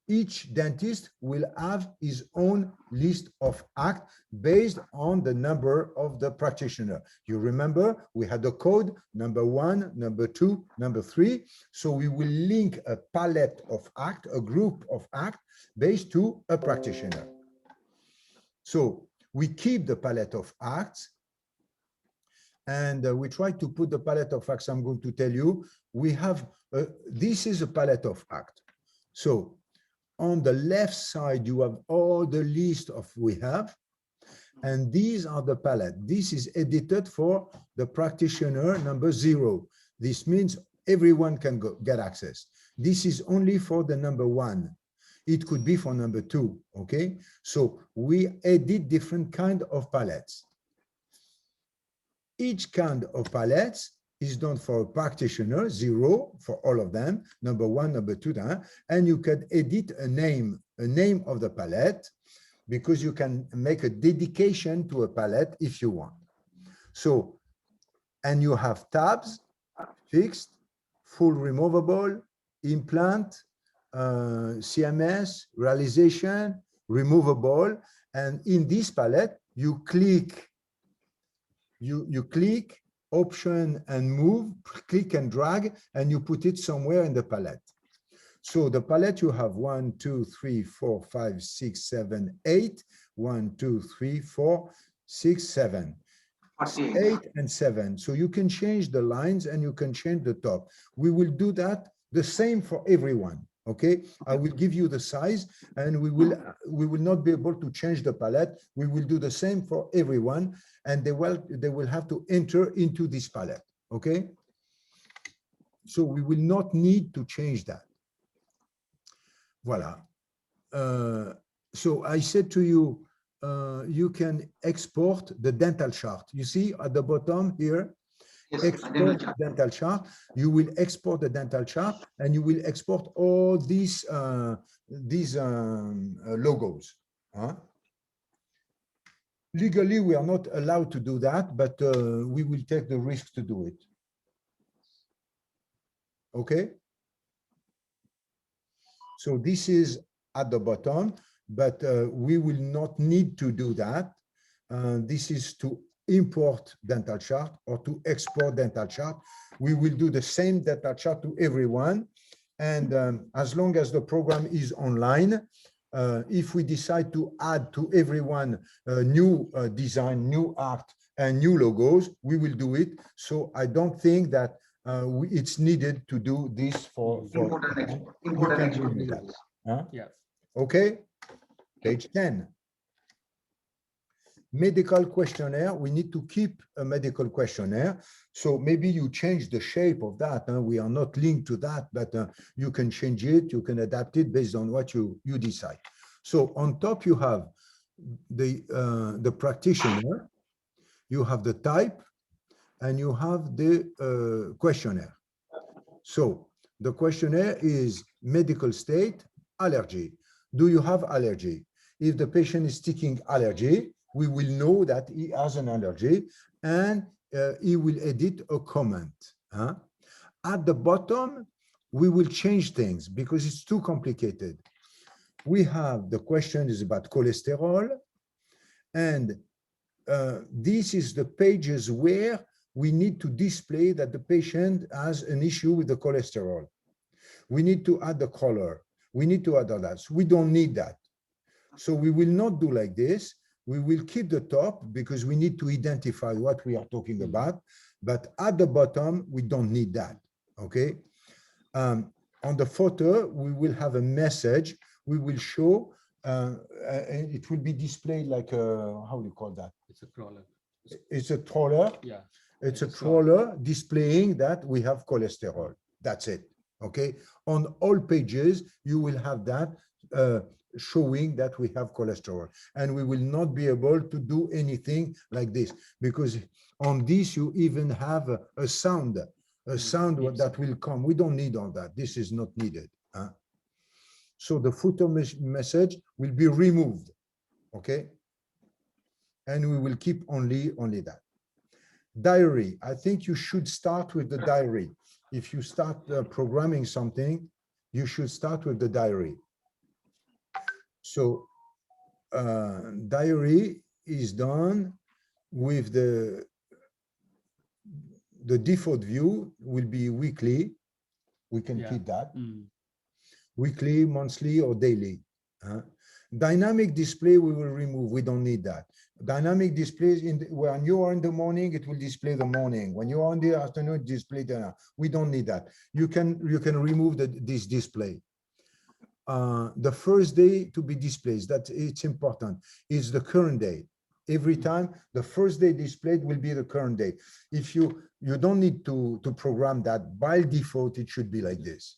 each dentist will have his own list of acts based on the number of the practitioner. You remember we had a code, number 1, number 2, number 3. So we will link a palette of acts, a group of acts based to a practitioner. So we keep the palette of acts, and we try to put the palette of acts. I'm going to tell you, we have, this is a palette of acts. So on the left side, you have all the list of we have. And these are the palette. This is edited for the practitioner number 0. This means everyone can get access. This is only for the number 1. It could be for number 2, okay? So we edit different kind of palettes. Each kind of palettes is done for a practitioner, 0 for all of them, number 1, number 2, and you can edit a name of the palette, because you can make a dedication to a palette if you want. So, and you have tabs, fixed, full removable, implant, CMS, realization, removable, and in this palette, you click option and move, click and drag, and you put it somewhere in the palette. So the palette you have 1, 2, 3, 4, 5, 6, 7, 8. 1, 2, 3, 4, 6, 7. 8 and 7. So you can change the lines and you can change the top. We will do that the same for everyone. Okay, I will give you the size, and we will not be able to change the palette. We will do the same for everyone, and they will have to enter into this palette. Okay, so we will not need to change that. Voila. So I said to you, you can export the dental chart. You see at the bottom here, Yes, export dental chart. You will export the dental chart, and you will export all these logos. Legally, we are not allowed to do that, but we will take the risk to do it. Okay. So this is at the bottom, but we will not need to do that. This is to import dental chart or to export dental chart. We will do the same dental chart to everyone. And as long as the program is online, if we decide to add to everyone new design, new art, and new logos, we will do it. So I don't think that it's needed to do this for import and export. Huh? Yes. Okay, page 10. Medical questionnaire. We need to keep a medical questionnaire. So maybe you change the shape of that. We are not linked to that, but you can change it. You can adapt it based on what you decide. So on top, you have the practitioner, you have the type, and you have the questionnaire. So the questionnaire is medical state, allergy. Do you have allergy? If the patient is ticking allergy, we will know that he has an allergy, and he will edit a comment. At the bottom, we will change things because it's too complicated. We have the question is about cholesterol, and this is the pages where we need to display that the patient has an issue with the cholesterol. We need to add the color. We need to add all that. So we don't need that. So we will not do like this. We will keep the top because we need to identify what we are talking about. But at the bottom, we don't need that. Okay. On the footer, we will have a message. We will show, and it will be displayed like a, how do you call that? It's a crawler. It's a trawler. Yeah. It's a trawler displaying that we have cholesterol. That's it. Okay. On all pages, you will have that showing that we have cholesterol, and we will not be able to do anything like this because on this you even have a sound that will come. We don't need all that. This is not needed. So the footer message will be removed. Okay. And we will keep only that. Diary. I think you should start with the diary. If you start programming something, you should start with the diary. So diary is done with the default view will be weekly. We can keep that. Weekly, monthly, or daily. Dynamic display we will remove. We don't need that. Dynamic displays when you are in the morning, it will display the morning. When you are in the afternoon, it display the. We don't need that. You can remove this display. the first day to be displayed, that it's important, is the current day. Every time the first day displayed will be the current day. If you don't need to program that. By default, it should be like this.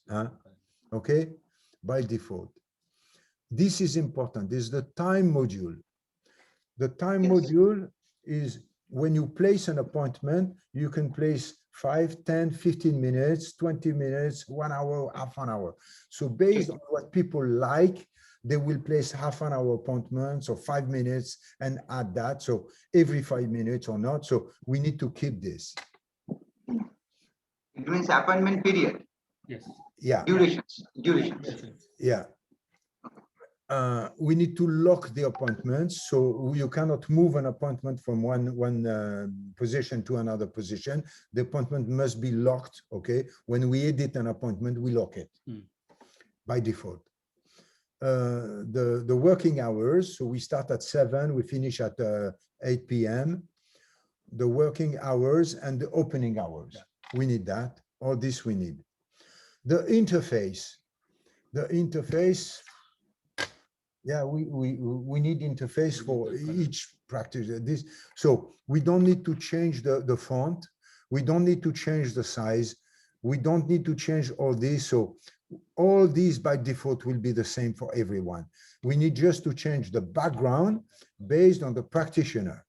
Okay, by default. This is important. This is the time module. The time module is when you place an appointment, you can place 5, 10, 15 minutes, 20 minutes, 1 hour, half an hour. So based on what people like, they will place half an hour appointments or 5 minutes and add that. So every 5 minutes or not. So we need to keep this. It means appointment period. Yes. Yeah. Durations. Yeah. We need to lock the appointments, so you cannot move an appointment from one position to another position. The appointment must be locked. Okay, when we edit an appointment, we lock it by default. The working hours, so we start at 7, we finish at 8 p.m. The working hours and the opening hours, we need that. All this we need. The interface. Yeah, we need interface for each practice. So we don't need to change the font. We don't need to change the size. We don't need to change all this. So all these by default will be the same for everyone. We need just to change the background based on the practitioner.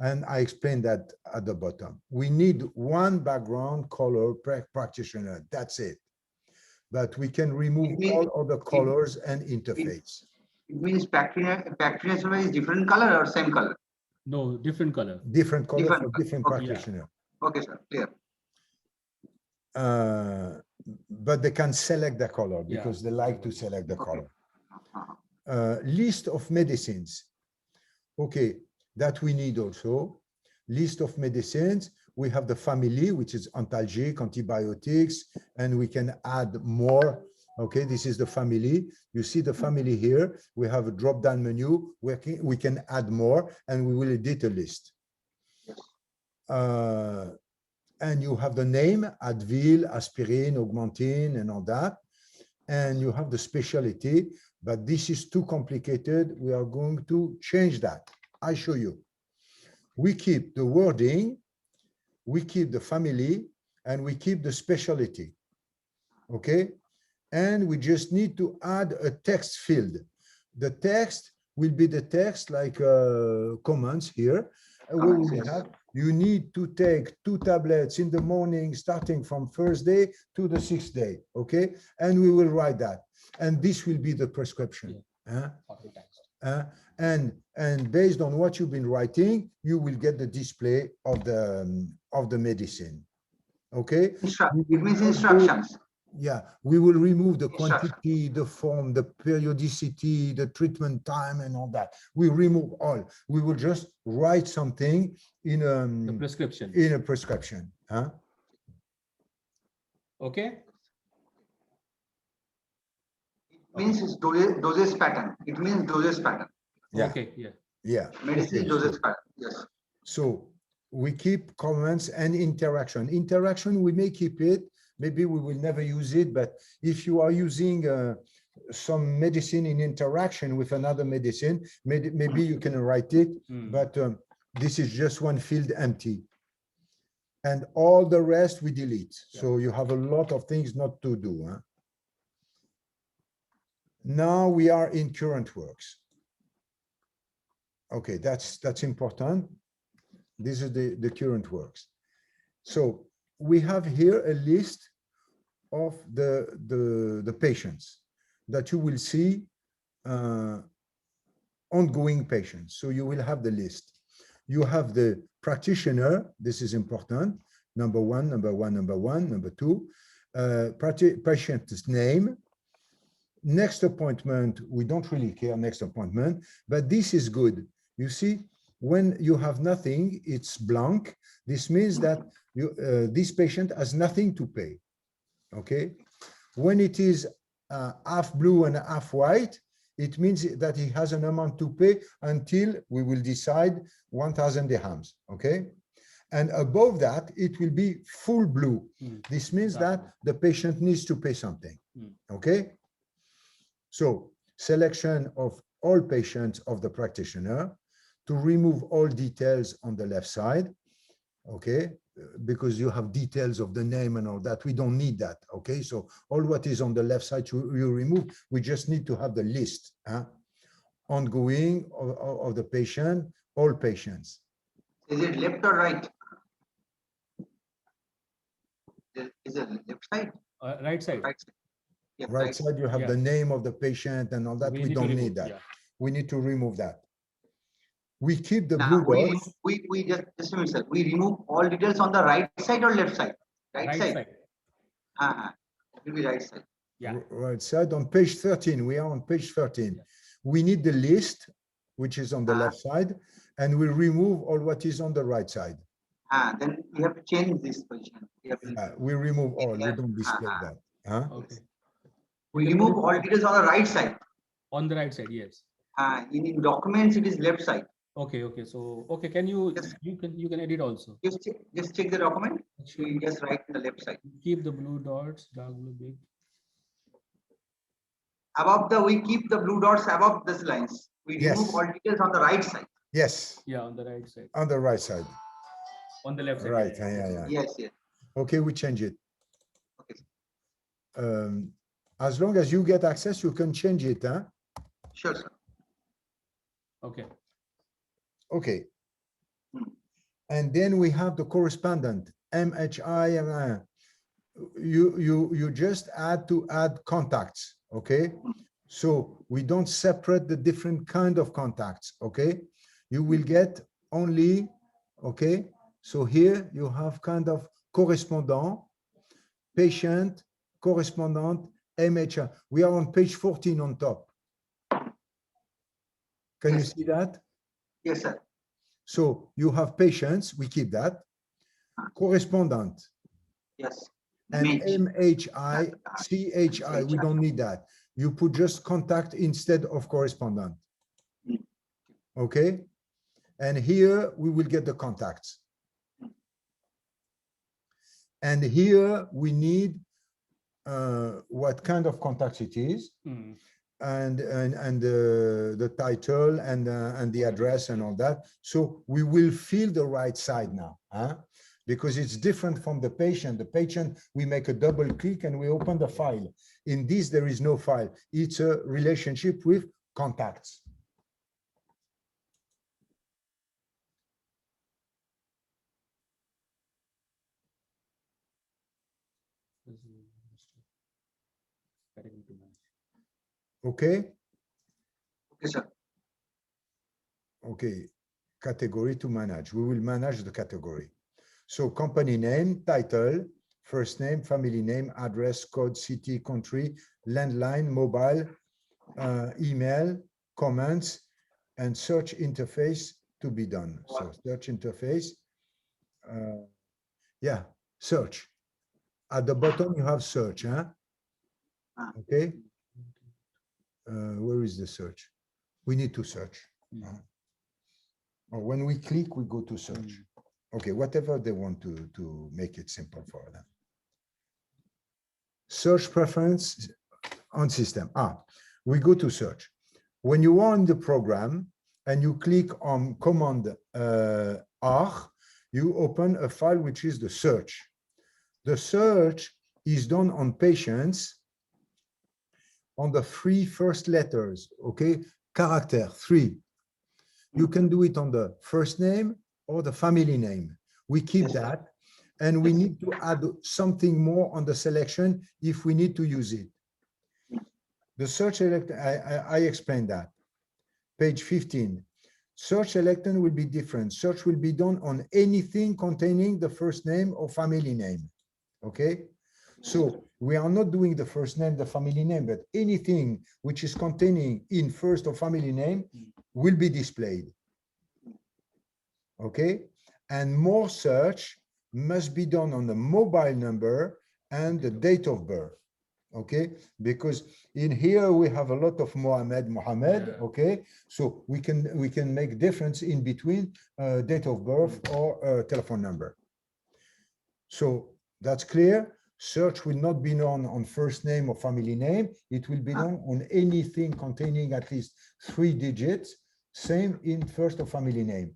And I explained that at the bottom. We need one background color per practitioner. That's it. But we can remove all other colors and interface. It means practitioner is different color or same color? No, different color. Different color for different practitioner. Okay, sir, clear. But they can select the color because they like to select the color. List of medicines. Okay, that we need also. List of medicines. We have the family, which is antalgic, antibiotics, and we can add more. Okay, this is the family. You see the family here. We have a drop-down menu where we can add more, and we will edit a list. And you have the name, Advil, aspirin, augmentin, and all that. And you have the specialty, but this is too complicated. We are going to change that. I show you. We keep the wording, we keep the family, and we keep the specialty. Okay? And we just need to add a text field. The text will be the text like comments here. You need to take 2 tablets in the morning, starting from first day to the 6th day. Okay? And we will write that. And this will be the prescription. And based on what you've been writing, you will get the display of the medicine. Okay? It means instructions. Yeah, we will remove the quantity, the form, the periodicity, the treatment time, and all that. We remove all. We will just write something in a prescription. In a prescription. Okay. It means it's dosage pattern. It means dosage pattern. Yeah. Okay. Yeah. Yeah. Medicine dosage pattern. Yes. So we keep comments and interaction. Interaction, we may keep it. Maybe we will never use it, but if you are using some medicine in interaction with another medicine, maybe you can write it, but this is just one field empty. And all the rest we delete. So you have a lot of things not to do. Now we are in current works. Okay, that's important. This is the current works. So we have here a list of the patients that you will see, ongoing patients. So you will have the list. You have the practitioner. This is important. Number one, number two. Patient's name. Next appointment, we don't really care, next appointment, but this is good. You see, when you have nothing, it's blank. This means that this patient has nothing to pay. Okay. When it is half blue and half white, it means that he has an amount to pay until we will decide 1,000 dirhams. Okay. And above that, it will be full blue. This means that the patient needs to pay something. Okay. So selection of all patients of the practitioner, to remove all details on the left side, okay, because you have details of the name and all that. We don't need that, okay? So all what is on the left side you remove. We just need to have the list, ongoing of the patient, all patients. Is it left or right? Is it left side? Right side. Right side. Yeah, Right side, you have Yeah. the name of the patient and all that. We need to don't remove, need that. yeah. We need to remove that. We keep the Now blue dots. we just a minute, sir. We remove all details on the right side or left side? Right side. It will be right side. Yeah. Right side on page 13. We are on page 13. We need the list, which is on the left side, and we remove all what is on the right side. Then we have to change this position. We remove all. We don't display that. Okay. We remove all details on the right side. On the right side, yes. In documents, it is left side. Okay, okay. So okay, can you you can edit also. Just check the document. We just write in the left side. Keep the blue dots, dark blue big. We keep the blue dots above these lines. We remove all details on the right side. Yes. Yeah, on the right side. On the right side. On the left side. Right. Yeah. Yes, yes. Okay, we change it. Okay. As long as you get access, you can change it. Sure, sir. Okay. Okay. And then we have the correspondent, MHI. You just add contacts, okay? So we don't separate the different kind of contacts, okay? You will get only, okay? So here you have kind of correspondent, patient, correspondent, MHI. We are on page 14 on top. Can you see that? Yes, sir. So you have patients, we keep that. Correspondent. Yes. And MHI, CHI, we don't need that. You put just contact instead of correspondent. Okay? And here we will get the contacts. And here we need what kind of contacts it is, and the title and the address and all that. So we will fill the right side now, because it's different from the patient. The patient, we make a double click and we open the file. In this, there is no file. It's a relationship with contacts. Okay? Okay, sir. Okay. Category to manage. We will manage the category. So company name, title, first name, family name, address, code, city, country, landline, mobile, email, comments, and search interface to be done. So search interface. Yeah, search. At the bottom, you have search, okay? Where is the search? We need to search. Or when we click, we go to search. Okay, whatever they want to make it simple for them. Search preference on system. We go to search. When you are in the program and you click on command R, you open a file which is the search. The search is done on patients on the 3 first letters, okay? Character 3. You can do it on the first name or the family name. We keep that, and we need to add something more on the selection if we need to use it. The search select, I explained that. Page 15. Search selection will be different. Search will be done on anything containing the first name or family name, okay? So we are not doing the first name, the family name, but anything which is containing in first or family name will be displayed. Okay? And more search must be done on the mobile number and the date of birth. Okay? Because in here we have a lot of Mohammed, okay? So we can make difference in between date of birth or telephone number. So that's clear. Search will not be done on first name or family name. It will be done on anything containing at least 3 digits, same in first or family name.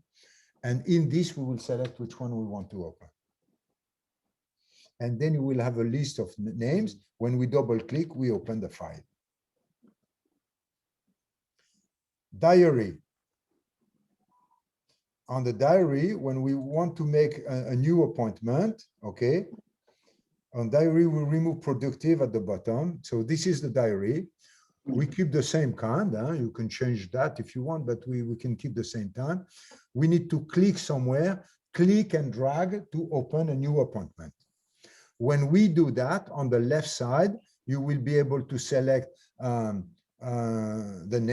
And in this, we will select which one we want to open. And then you will have a list of names. When we double click, we open the file. Diary. On the diary, when we want to make a new appointment, okay, on diary, we remove productive at the bottom. So this is the diary. We keep the same kind. You can change that if you want, but we can keep the same time. We need to click somewhere, click and drag to open a new appointment. When we do that, on the left side, you will be able to select the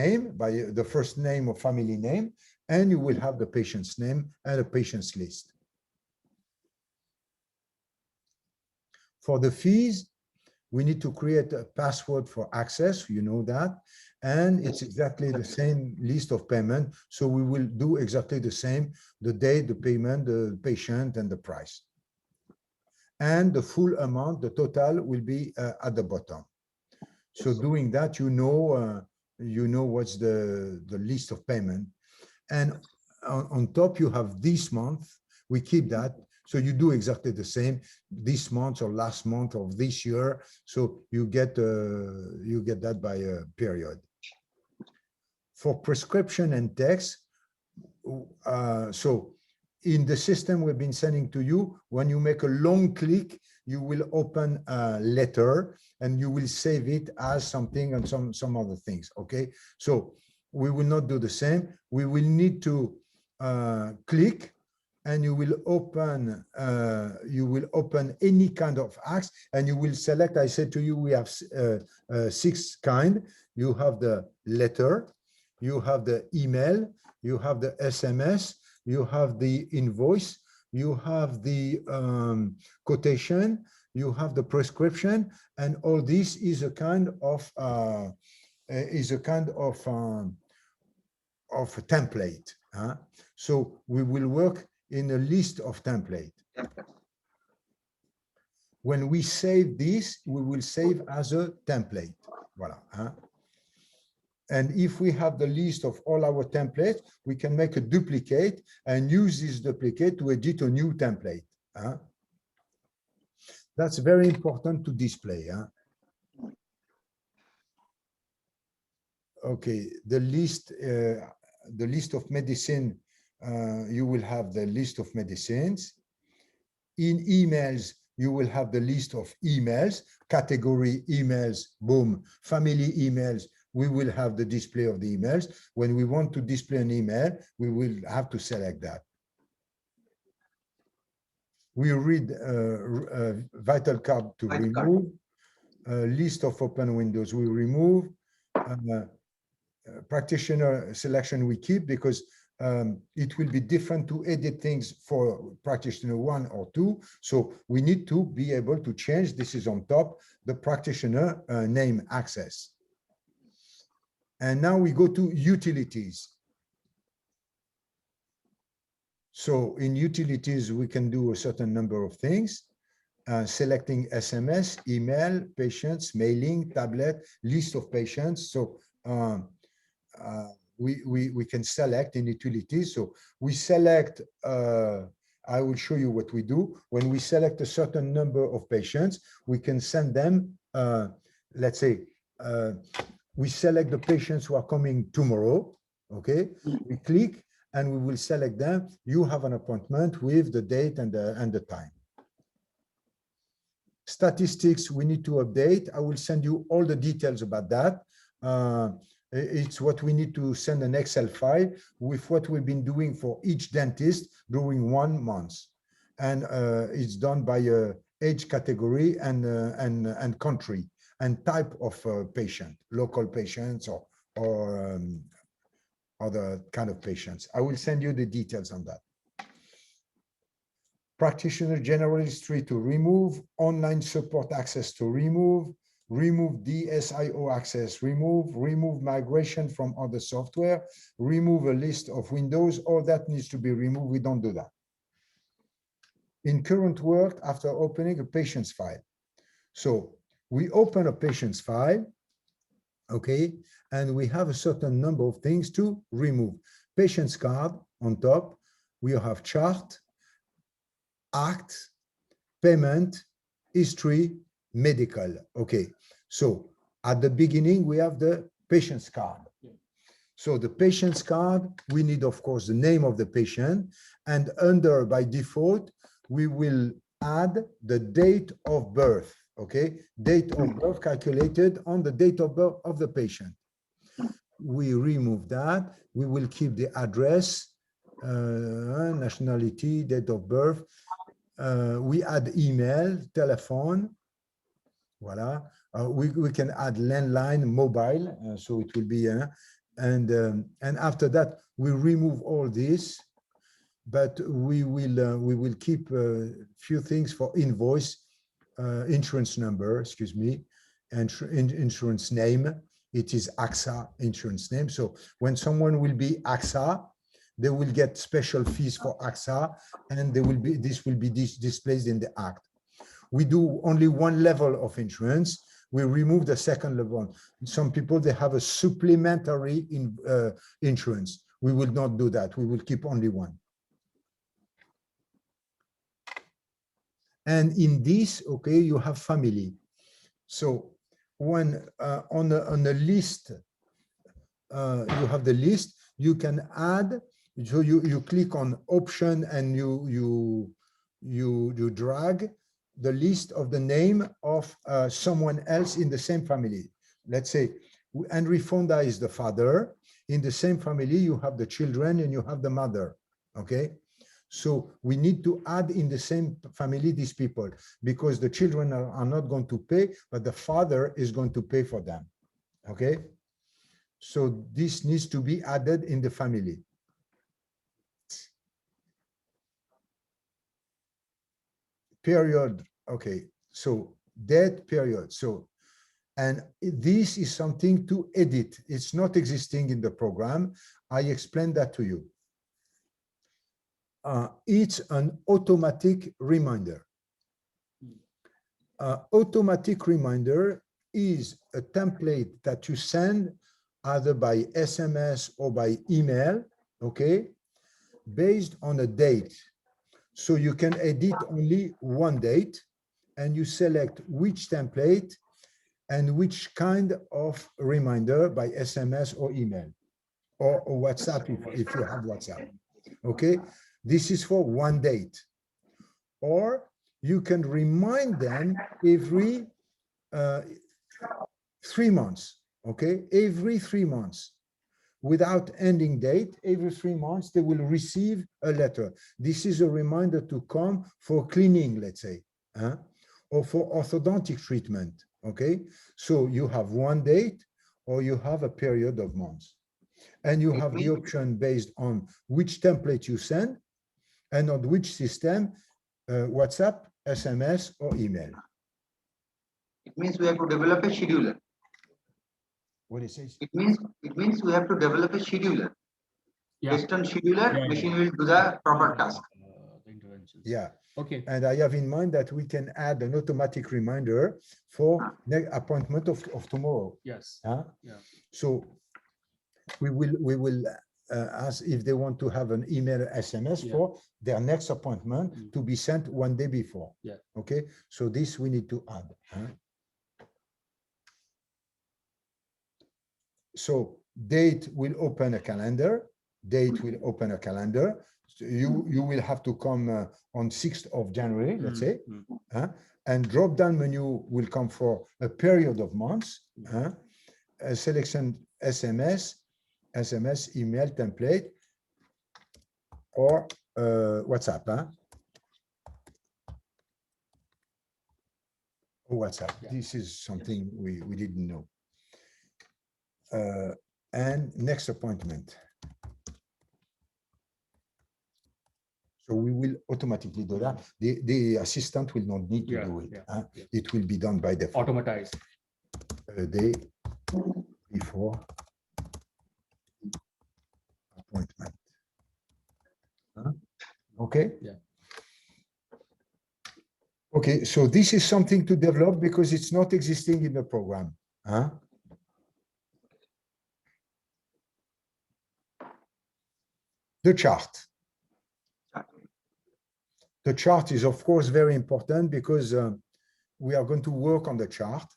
name by the first name or family name, and you will have the patient's name and a patient's list. For the fees, we need to create a password for access, you know that, and it's exactly the same list of payment. So we will do exactly the same, the date, the payment, the patient, and the price. And the full amount, the total will be at the bottom. So doing that, you know what's the list of payment. And on top, you have this month, we keep that. So you do exactly the same this month or last month of this year. So you get that by a period. For prescription and text, so in the system we've been sending to you, when you make a long click, you will open a letter and you will save it as something and some other things. Okay, so we will not do the same. We will need to click, and you will open any kind of acts, and you will select. I said to you, we have 6 kind. You have the letter, you have the email, you have the SMS, you have the invoice, you have the quotation, you have the prescription, and all this is a kind of a template. So we will work in a list of template. When we save this, we will save as a template. Voila. And if we have the list of all our templates, we can make a duplicate and use this duplicate to edit a new template. That's very important to display. Okay, the list of medicine, you will have the list of medicines. In emails, you will have the list of emails, category emails, boom, family emails. We will have the display of the emails. When we want to display an email, we will have to select that. We read vital card to remove. List of open windows we remove. Practitioner selection we keep, because it will be different to edit things for practitioner 1 or 2. So we need to be able to change. This is on top, the practitioner name access. And now we go to utilities. So in utilities, we can do a certain number of things, selecting SMS, email, patients, mailing, tablet, list of patients. So we can select in utilities. So we select, I will show you what we do. When we select a certain number of patients, we can send them, let's say, we select the patients who are coming tomorrow, okay? We click and we will select them. You have an appointment with the date and the time. Statistics, we need to update. I will send you all the details about that. It's what we need to send an Excel file with what we've been doing for each dentist during 1 month. And it's done by age category and country and type of patient, local patients or other kind of patients. I will send you the details on that. Practitioner general history to remove, online support access to remove DSIO access, remove migration from other software, remove a list of windows. All that needs to be removed. We don't do that. In current work, after opening a patient's file, So we open a patient's file, okay, and we have a certain number of things to remove. Patient's card on top, we have chart, act, payment, history, medical. Okay, so at the beginning, we have the patient's card. So the patient's card, we need, of course, the name of the patient, and under, by default, we will add the date of birth, okay? Date of birth calculated on the date of birth of the patient. We remove that. We will keep the address, nationality, date of birth. We add email, telephone, voila. We can add landline, mobile, so it will be, and after that, we remove all this, but we will keep a few things for invoice, insurance number, excuse me, and insurance name. It is AXA insurance name. So when someone will be AXA, they will get special fees for AXA, and this will be displayed in the act. We do only one level of insurance. We remove the second level. Some people, they have a supplementary insurance. We will not do that. We will keep only one. And in this, okay, you have family. So when on a list, you have the list, you can add, so you click on option and you drag the list of the name of someone else in the same family. Let's say Henry Fonda is the father. In the same family, you have the children and you have the mother, okay? So we need to add in the same family these people, because the children are not going to pay, but the father is going to pay for them, okay? So this needs to be added in the family. Period, okay, so dead period. So, and this is something to edit. It's not existing in the program. I explained that to you. It's an automatic reminder. Automatic reminder is a template that you send either by SMS or by email, okay, based on a date. So you can edit only one date, and you select which template and which kind of reminder by SMS or email or WhatsApp if you have WhatsApp, okay? This is for one date. Or you can remind them every 3 months, okay? Every 3 months. Without ending date, every 3 months, they will receive a letter. This is a reminder to come for cleaning, let's say, or for orthodontic treatment, okay? So you have one date or you have a period of months. And you have the option based on which template you send and on which system, WhatsApp, SMS, or email. It means we have to develop a scheduler. What it says? It means we have to develop a scheduler. Yeah. Based on scheduler, Yeah, machine will do the proper task. The interventions. Yeah. Okay. And I have in mind that we can add an automatic reminder for the appointment of tomorrow. Yes. Yeah. So we will ask if they want to have an email SMS for their next appointment to be sent one day before. Yeah. Okay. So this we need to add. So date will open a calendar. Date will open a calendar. So you will have to come on 6th of January, let's say, and drop down menu will come for a period of months. A selection SMS, email template, or WhatsApp. Or WhatsApp. Yeah. This is something we didn't know. And next appointment. So we will automatically do that. The assistant will not need to do it. It will be done by default. Automatized. A day before appointment. Okay. Yeah. Okay, so this is something to develop because it's not existing in the program. Huh? The chart. The chart is, of course, very important because we are going to work on the chart.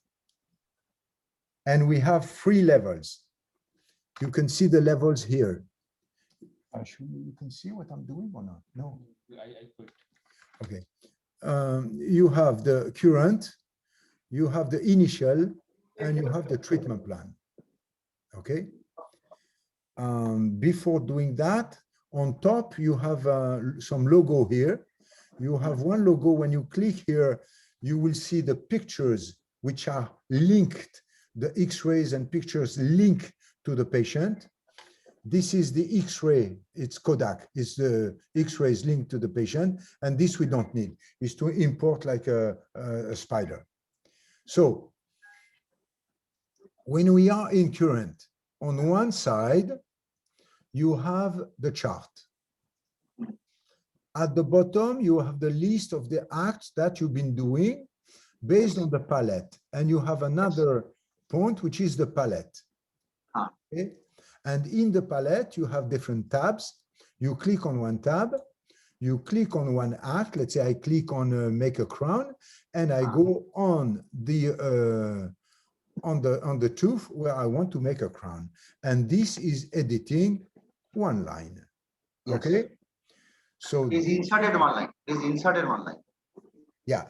And we have 3 levels. You can see the levels here. You can see what I'm doing or not? No. I put. Okay. You have the current, you have the initial, and you have the treatment plan. Okay. Before doing that, on top, you have some logo here. You have one logo. When you click here, you will see the pictures which are linked, the X-rays and pictures linked to the patient. This is the X-ray, it's Kodak, it's the X-rays linked to the patient, and this we don't need. It's to import like a spider. So when we are in current, on one side, you have the chart. At the bottom, you have the list of the acts that you've been doing based on the palette. And you have another point, which is the palette. Okay? And in the palette, you have different tabs. You click on one tab, you click on one act. Let's say I click on make a crown, and I go on the tooth where I want to make a crown. And this is editing one line. Yes. Okay. So is inserted one line. Is inserted one line. yeah,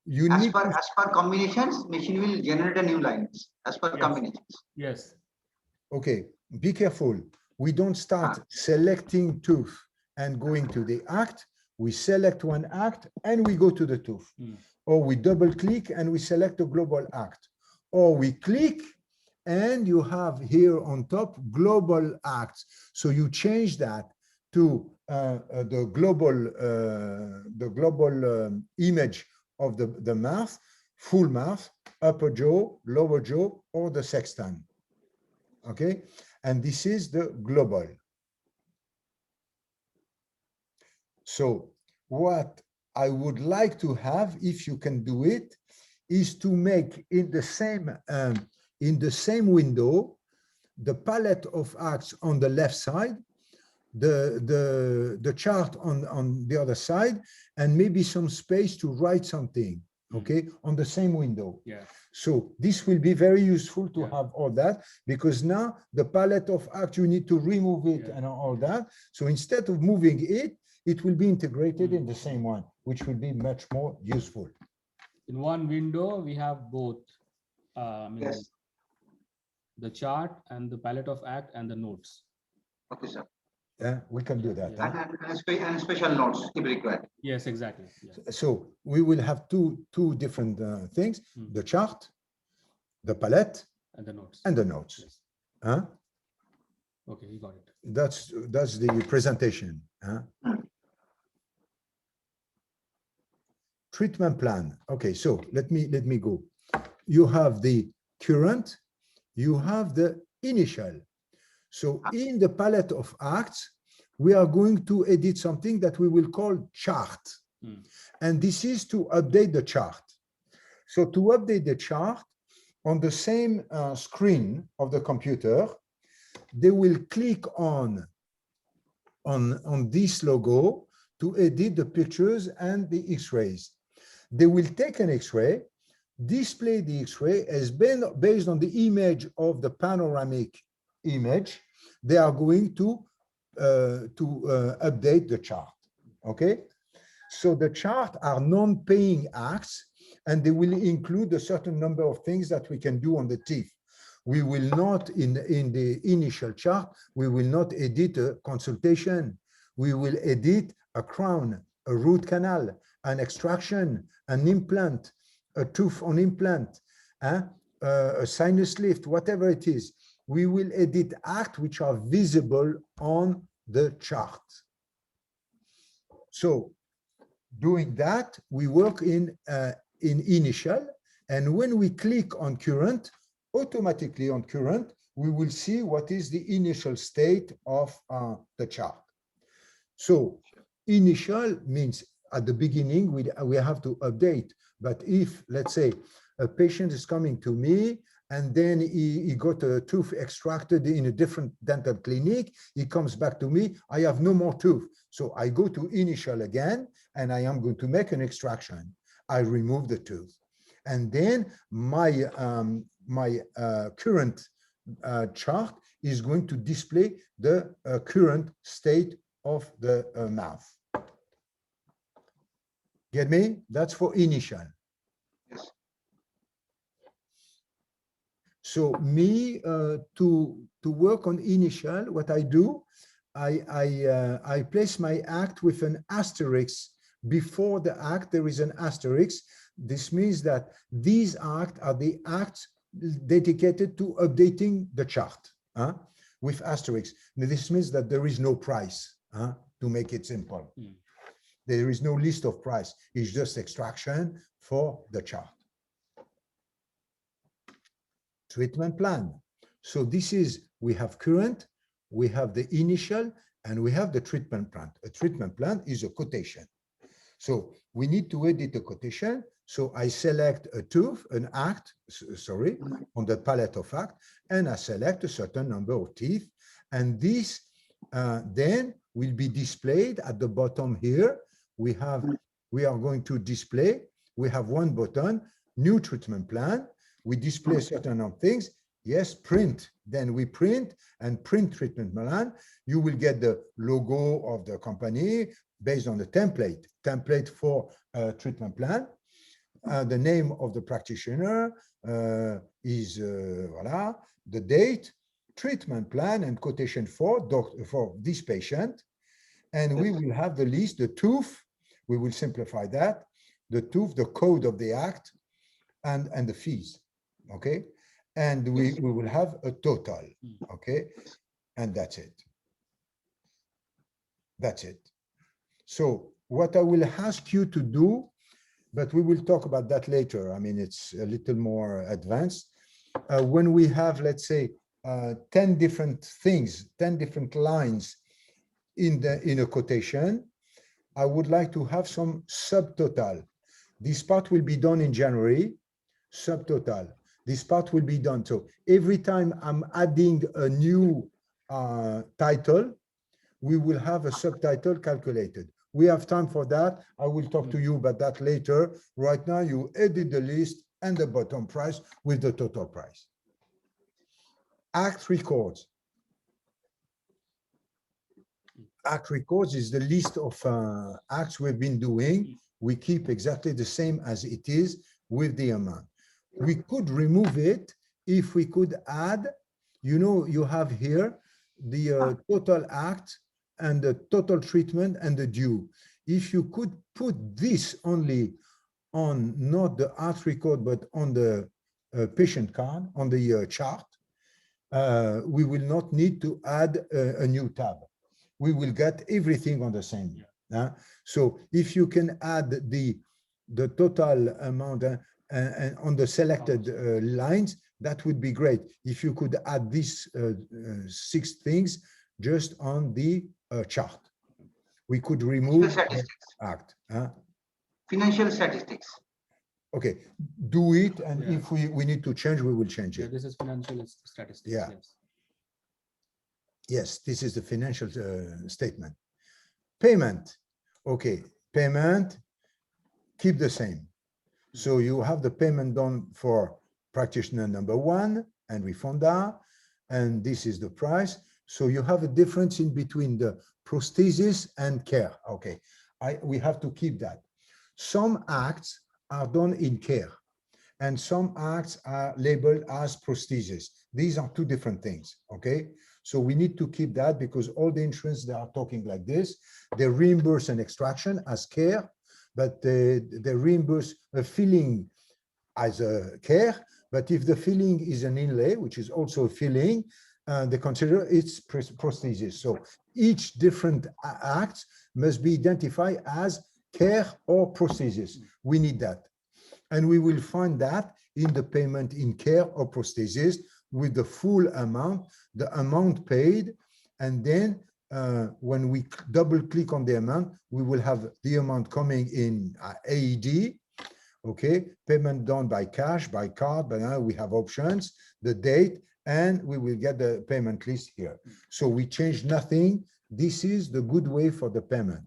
you As need per to, as per combinations, machine will generate a new lines as per Yes. combinations. Yes. okay, be careful. We don't start selecting tooth and going to the act. We select one act and we go to the tooth. Or we double click and we select a global act. Or we click and you have here on top global acts. So you change that to the global image of the mouth, full mouth, upper jaw, lower jaw, or the sextant. Okay, and this is the global. So what I would like to have, if you can do it, is to make in the same window the palette of acts on the left side, the chart on the other side, and maybe some space to write something. Okay, on the same window. Yeah. So this will be very useful to have all that, because now the palette of act, you need to remove it and all that. So instead of moving it, it will be integrated in the same one, which will be much more useful. In one window, we have both. Yes. The chart and the palette of act and the notes. Okay, sir. Yeah, we can do that. Yeah. Huh? And special notes if required. Yes, exactly. Yeah. So we will have two different things: the chart, the palette, And the notes. and the notes. Yes. Huh? Okay, you got it. That's the presentation. Huh? Treatment plan. Okay, so let me go. You have the current, you have the initial. So in the palette of acts, we are going to edit something that we will call chart. And this is to update the chart. So to update the chart, on the same screen of the computer, they will click on this logo to edit the pictures and the X-rays. They will take an X-ray, display the X-ray as based on the image of the panoramic image. They are going to update the chart. Okay, so the chart are non-paying acts, and they will include a certain number of things that we can do on the teeth. We will not, in the initial chart, we will not edit a consultation. We will edit a crown, a root canal, an extraction, an implant, a tooth on implant, a sinus lift, whatever it is. We will edit acts which are visible on the chart. So doing that, we work in initial, and when we click on current, automatically on current, we will see what is the initial state of the chart. So initial means at the beginning, we have to update But if, let's say, a patient is coming to me and then he got a tooth extracted in a different dental clinic, he comes back to me, I have no more tooth. So I go to initial again, and I am going to make an extraction. I remove the tooth. And then my current chart is going to display the current state of the mouth. Get me? That's for initial. Yes. So me to work on initial, what I do, I place my act with an asterisk. Before the act, there is an asterisk. This means that these acts are the acts dedicated to updating the chart with asterisks. This means that there is no price, to make it simple. There is no list of price. It's just extraction for the chart. Treatment plan. So this is, we have current, we have the initial, and we have the treatment plan. A treatment plan is a quotation. So we need to edit a quotation. So I select a tooth, an act, sorry, on the palette of act, and I select a certain number of teeth. And this then will be displayed at the bottom here. We are going to display, we have one button, new treatment plan. We display a certain number of things. Yes, print. Then we print and print treatment plan. You will get the logo of the company based on the template for a treatment plan. The name of the practitioner is voila, the date, treatment plan, and quotation for this patient. And we will have the list, the tooth. We will simplify that. The tooth, the code of the act, and the fees. Okay, and we will have a total. Okay, and that's it. That's it. So what I will ask you to do, but we will talk about that later. I mean, it's a little more advanced. When we have, let's say, 10 different things, 10 different lines in a quotation, I would like to have some subtotal. This part will be done in January, subtotal. This part will be done. So every time I'm adding a new title, we will have a subtitle calculated. We have time for that. I will talk to you about that later. Right now, you edit the list and the bottom price with the total price. Act records. Act records is the list of acts we've been doing. We keep exactly the same as it is with the amount. We could remove it if we could add, you know, you have here the total act and the total treatment and the due. If you could put this only on not the art record, but on the patient card, on the chart, we will not need to add a new tab. We will get everything on the same. So if you can add the total amount and on the selected lines, that would be great. If you could add these 6 things just on the chart, we could remove the act. Financial statistics. Okay, do it, and if we need to change, we will change it. This is financial statistics. Yeah. Yes, this is the financial statement. Payment. Okay, payment, keep the same. So you have the payment done for practitioner number 1 and Refonda, and this is the price. So you have a difference in between the prosthesis and care. Okay, we have to keep that. Some acts are done in care, and some acts are labeled as prosthesis. These are 2 different things, okay? So we need to keep that because all the insurance, they are talking like this. They reimburse an extraction as care, but they reimburse a filling as a care. But if the filling is an inlay, which is also a filling, they consider it's prosthesis. So each different act must be identified as care or prosthesis. We need that. And we will find that in the payment in care or prosthesis with the full amount, the amount paid. And then when we double click on the amount, we will have the amount coming in AED. Okay, payment done by cash, by card, but now we have options, the date, and we will get the payment list here. So we change nothing. This is the good way for the payment.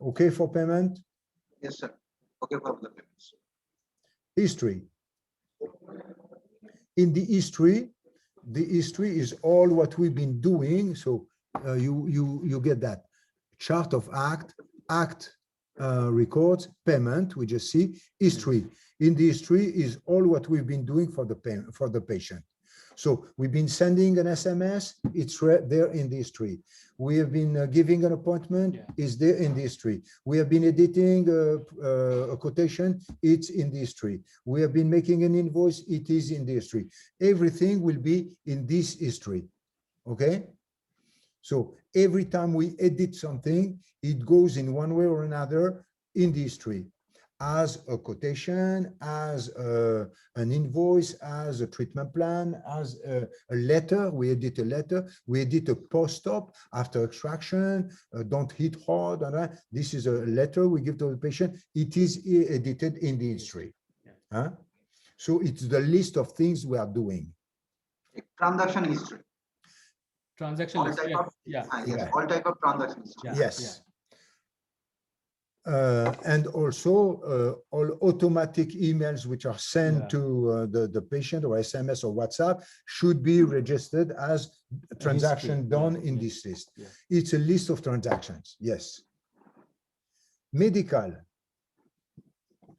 Okay for payment? Yes, sir. Okay for the payments. History. In the history is all what we've been doing. So you get that chart of act records, payment, we just see history. In the history is all what we've been doing for the patient. So we've been sending an SMS, it's there in the history. We have been giving an appointment, it's there in the history. We have been editing a quotation, it's in the history. We have been making an invoice, it is in the history. Everything will be in this history, okay? So every time we edit something, it goes in one way or another in the history, as a quotation, as an invoice, as a treatment plan, as a letter. We edit a letter, we edit a post-op after extraction, don't hit hard. This is a letter we give to the patient. It is edited in the history. Huh? So it's the list of things we are doing. Transaction history. Transaction All list. type of, Yeah. yes, Yeah. all type of transaction history. Yeah. Yes. And also all automatic emails which are sent to the patient, or SMS or WhatsApp, should be registered as a transaction done in this list. Yeah. It's a list of transactions. Yes. Medical.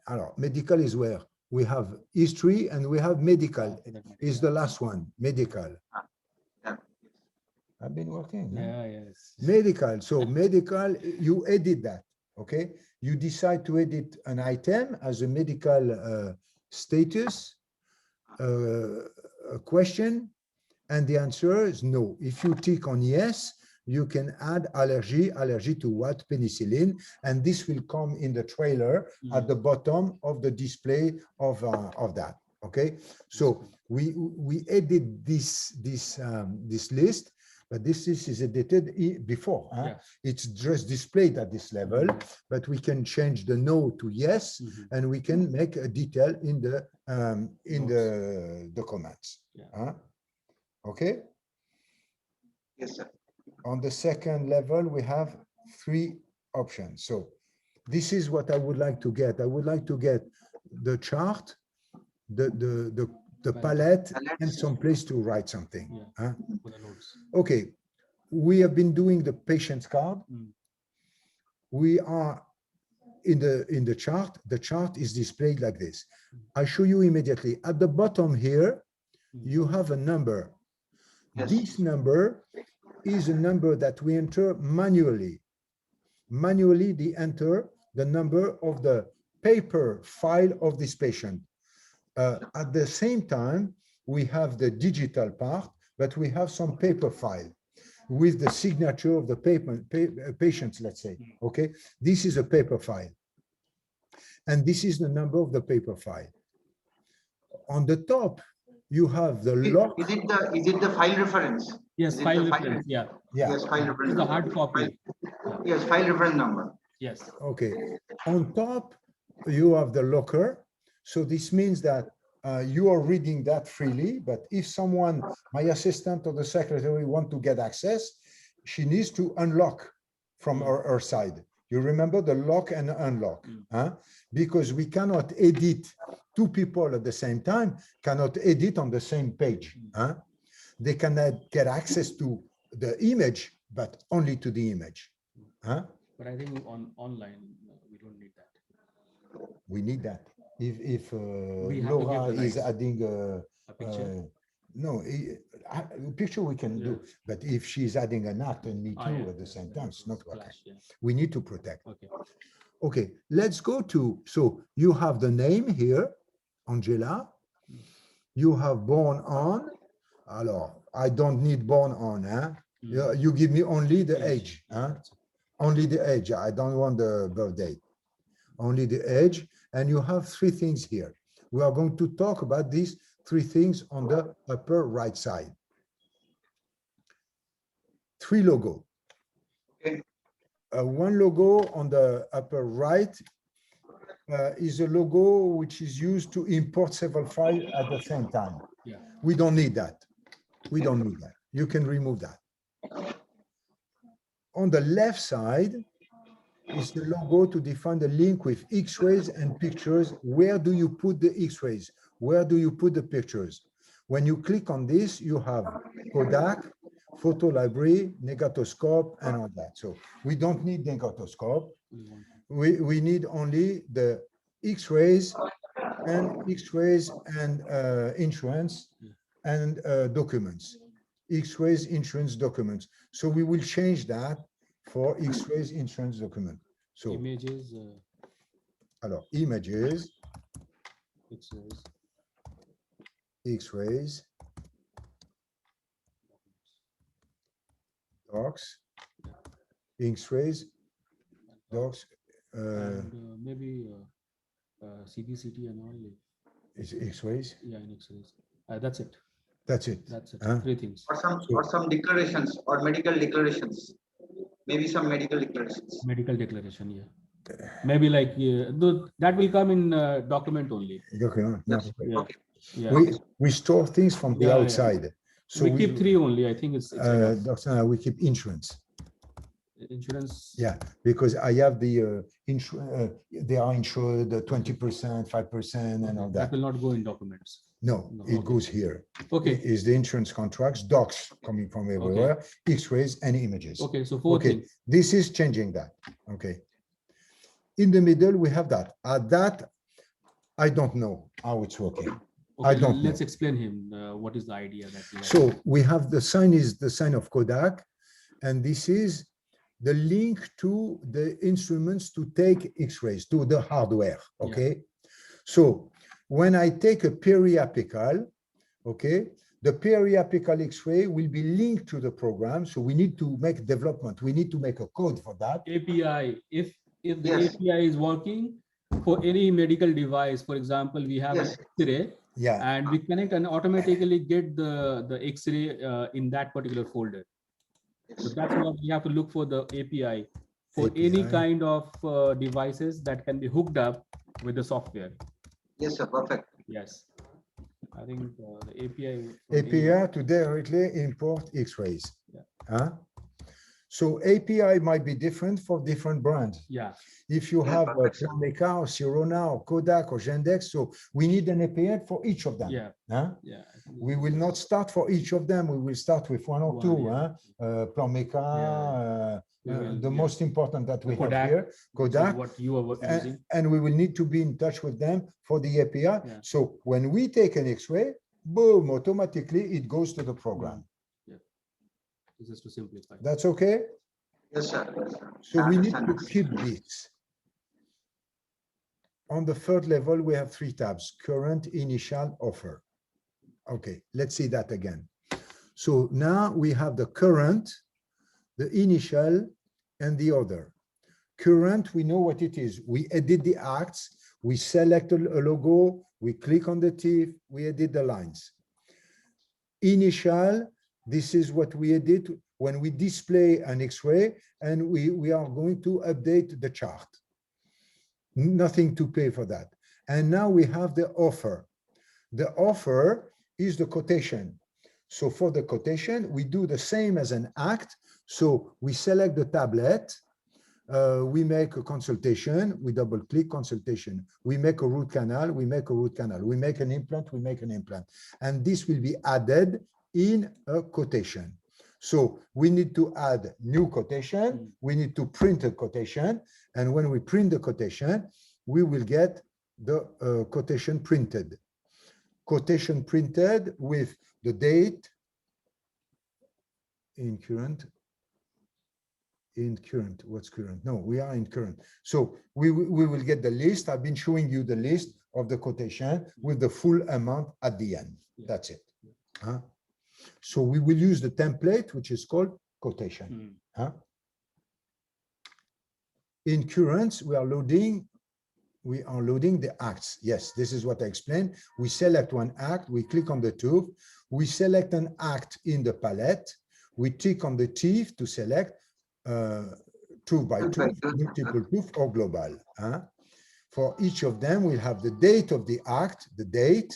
Alors, medical is where we have history and we have medical. Is the last one, medical. Yeah. I've been working. Huh? Yeah, yes. Medical. So medical, you edit that. Okay. You decide to edit an item as a medical status, a question, and the answer is no. If you tick on yes, you can add allergy to what? Penicillin, and this will come in the trailer at the bottom of the display of that. Okay, so we edit this list, but this is edited before. Huh? Yeah. It's just displayed at this level, but we can change the no to yes, and we can make a detail in the comments. Yeah. Huh? Okay. Yes, sir. On the second level, we have 3 options. So this is what I would like to get. I would like to get the chart, the palette, and some place to write something. Yeah. Huh? For the notes. Okay, we have been doing the patient's card. We are in the chart. The chart is displayed like this. I show you immediately. At the bottom here, you have a number. Yes. This number is a number that we enter manually. Manually, they enter the number of the paper file of this patient. At the same time, we have the digital part, but we have some paper file with the signature of the patients, let's say. Okay, this is a paper file. And this is the number of the paper file. On the top, you have the lock. Is it the file reference? Yes, Is it file the reference. Yeah. Yes, file reference. It's the number. hard copy. Yes, file reference number. Yes. Okay. On top, you have the locker. So this means that you are reading that freely, but if someone, my assistant or the secretary, want to get access, she needs to unlock from her side. You remember the lock and unlock, huh? Because we cannot edit 2 people at the same time, cannot edit on the same page. Huh? They cannot get access to the image, but only to the image. Huh? But I think online, we don't need that. We need that. If We have to Laura give the is rights. adding A picture. no, a picture we can do, but if she's adding an act and me too at the same time, it's not working. Flash, yeah. We need to protect. Okay. Okay, let's go to, so you have the name here, Angela. You have born on. Alors, I don't need born on, huh? You give me only the age, huh? Only the age. I don't want the birth date. Only the age. And you have 3 things here. We are going to talk about these 3 things on the upper right side. 3 logo. Okay. one logo on the upper right is a logo which is used to import several files at the same time. Yeah. We don't need that. We don't need that. You can remove that. On the left side is the logo to define the link with X-rays and pictures. Where do you put the X-rays? Where do you put the pictures? When you click on this, you have Kodak, photo library, negatoscope, and all that. So we don't need negatoscope. We need only the X-rays and insurance and documents. X-rays, insurance documents. So we will change that for X-rays, insurance document. So Images. alors, images, X-rays. X-rays, docs, X-rays, docs, And, maybe CBCT and all. is X-rays. Yeah, in X-rays. That's it. That's it. That's it. Huh? 3 things. Or some declarations or medical declarations. Maybe some medical declarations. Medical declaration. Yeah. Maybe like that will come in document only. Okay, no, Yes. Yeah. Okay. Yeah. we store things from the Yeah, yeah. outside. So we keep 3 only. I think it's enough. Dr. We keep insurance. Insurance. Yeah, because I have the they are insured 20%, 5%, and all That that. will not go in documents. No, No, it okay. goes here. Okay. Is the insurance contracts, docs coming from everywhere, X-rays and images. Okay. So 4 Okay, things. this is changing that. Okay. In the middle, we have that. At that, I don't know how it's working. Okay, I don't let's know. explain him what is the idea that we have. So we have the sign is the sign of Kodak, and this is the link to the instruments to take X-rays, to the hardware, okay? So when I take a periapical, okay, the periapical X-ray will be linked to the program. So we need to make development. We need to make a code for that. API, if the Yes. API is working for any medical device, for example, we have Yes. an X-ray Yeah, and we connect and automatically get the X-ray in that particular folder. So that's what we have to look for, the API for any API. kind of devices that can be hooked up with the software. Yes, sir. Perfect. Yes. I think the API. API to directly import X-rays. Yeah. Huh? So API might be different for different brands. Yeah. If you Yeah, have a perfect, sir. Planmeca or Sirona or Kodak or Gendex, so we need an API for each of them. Yeah. Huh? Yeah. I think We will not start for each of them. We will start with one or One, two. yeah. Huh? Planmeca, We will, the yeah. most important that we Kodak, have here, which is Kodak, what you are using. and we will need to be in touch with them for the API. Yeah. So when we take an X-ray, boom, automatically it goes to the program. This is to simplify. That's okay? Yes, sir. Yes, sir. So I we need understand to this. keep this. On the third level, we have 3 tabs: current, initial, offer. Okay, let's see that again. So now we have the current, the initial, and the other. Current, we know what it is. We edit the acts, we select a logo, we click on the teeth, we edit the lines. Initial, this is what we edit when we display an X-ray, and we are going to update the chart. Nothing to pay for that. And now we have the offer. The offer is the quotation. So for the quotation, we do the same as an act. So we select the tablet, we make a consultation, we double click consultation. We make a root canal, we make a root canal. We make an implant, we make an implant. And this will be added in a quotation. So we need to add new quotation, we need to print a quotation, and when we print the quotation, we will get the quotation printed. Quotation printed with the date in current, what's current? No, we are in current. So we will get the list. I've been showing you the list of the quotation with the full amount at the end. That's it. Huh? So we will use the template, which is called quotation. Huh? In currents, we are loading the acts. Yes, this is what I explained. We select one act, we click on the tooth, we select an act in the palette, we tick on the teeth to select, tooth by Tooth by tooth, tooth. multiple tooth, or global. For each of them, we'll have the date of the act, the date,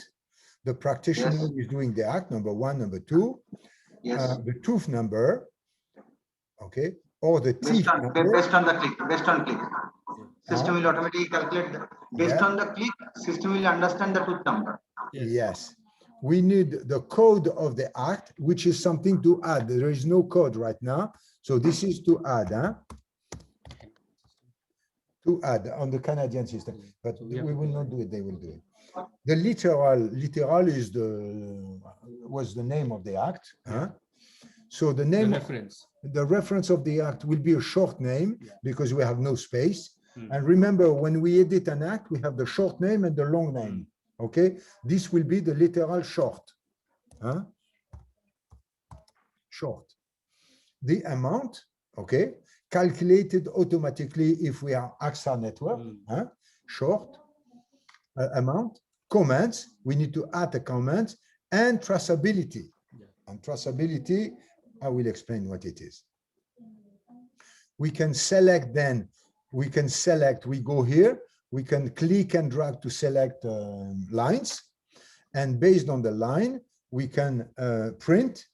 the practitioner Yes. who is doing the act, number one, number two, Yes. the tooth number, okay, or the teeth Based on number. based on the click. Based on click. System will automatically calculate based Yeah. on the click. System will understand the tooth number. Yes. We need the code of the act, which is something to add. There is no code right now. So this is to add, to add on the Canadian system, but So we have we to will do not do it. They will do it. The literal is was the name of the act. So the The name, reference. the reference of the act will be a short name because we have no space. Hmm. And remember, when we edit an act, we have the short name and the long name. Okay, this will be the literal short. Short. The amount, okay, calculated automatically if we are AXA network. Short amount. Comments, we need to add a comment, and traceability. And traceability, I will explain what it is. We can select then, we go here, we can click and drag to select lines. And based on the line, we can print,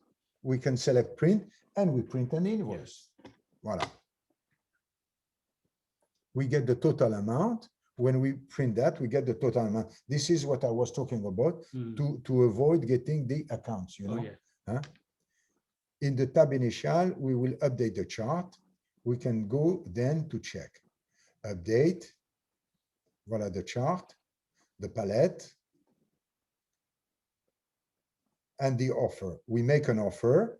we can select print, and we print an invoice. Voila. We get the total amount. When we print that, we get the total amount. This is what I was talking about to avoid getting the accounts, you know. In the tab initial, we will update the chart. We can go then to check. Update. Voila the chart, the palette, and the offer. We make an offer,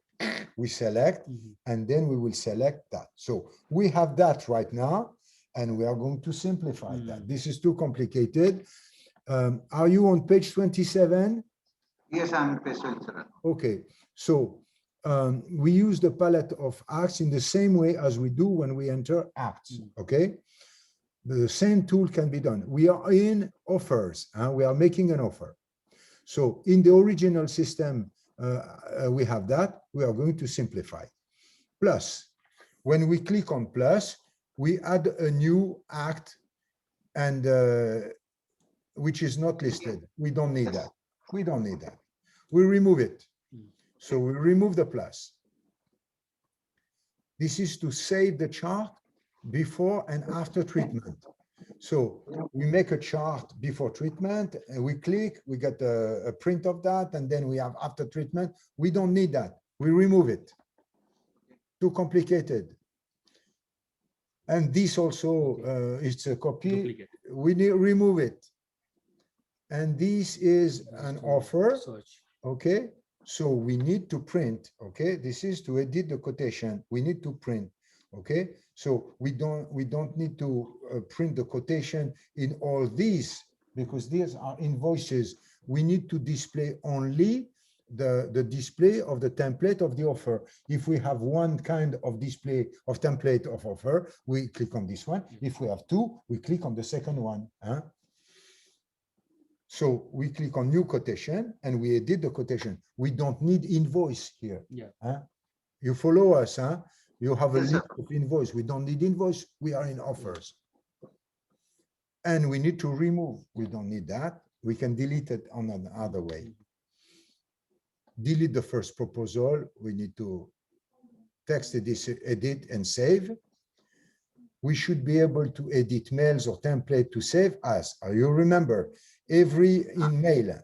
we select, and then we will select that. So we have that right now, and we are going to simplify that. This is too complicated. Are you on page 27? Yes, I'm page 27. Okay, so we use the palette of acts in the same way as we do when we enter acts, okay? The same tool can be done. We are in offers, we are making an offer. So in the original system, we have that. We are going to simplify. Plus, when we click on plus, we add a new act, and which is not listed. We don't need that. We don't need that. We remove it. So we remove the plus. This is to save the chart before and after treatment. So we make a chart before treatment, and we click, we get a print of that, and then we have after treatment. We don't need that. We remove it. Too complicated. And this also, it's a copy. Duplicate. We need remove it. And this is an offer. Search. Okay. So we need to print. Okay. This is to edit the quotation. We need to print. Okay. So we don't need to print the quotation in all these, because these are invoices. We need to display only the display of the template of the offer. If we have one kind of display of template of offer, we click on this one. If we have two, we click on the second one. So we click on new quotation and we edit the quotation. We don't need invoice here. You follow us, You have a Yes, list of invoice. We don't need invoice. We are in offers. And we need to remove. We don't need that. We can delete it on another way. Delete the first proposal. We need to text edit and save. We should be able to edit mails or template to save as. You remember, every email,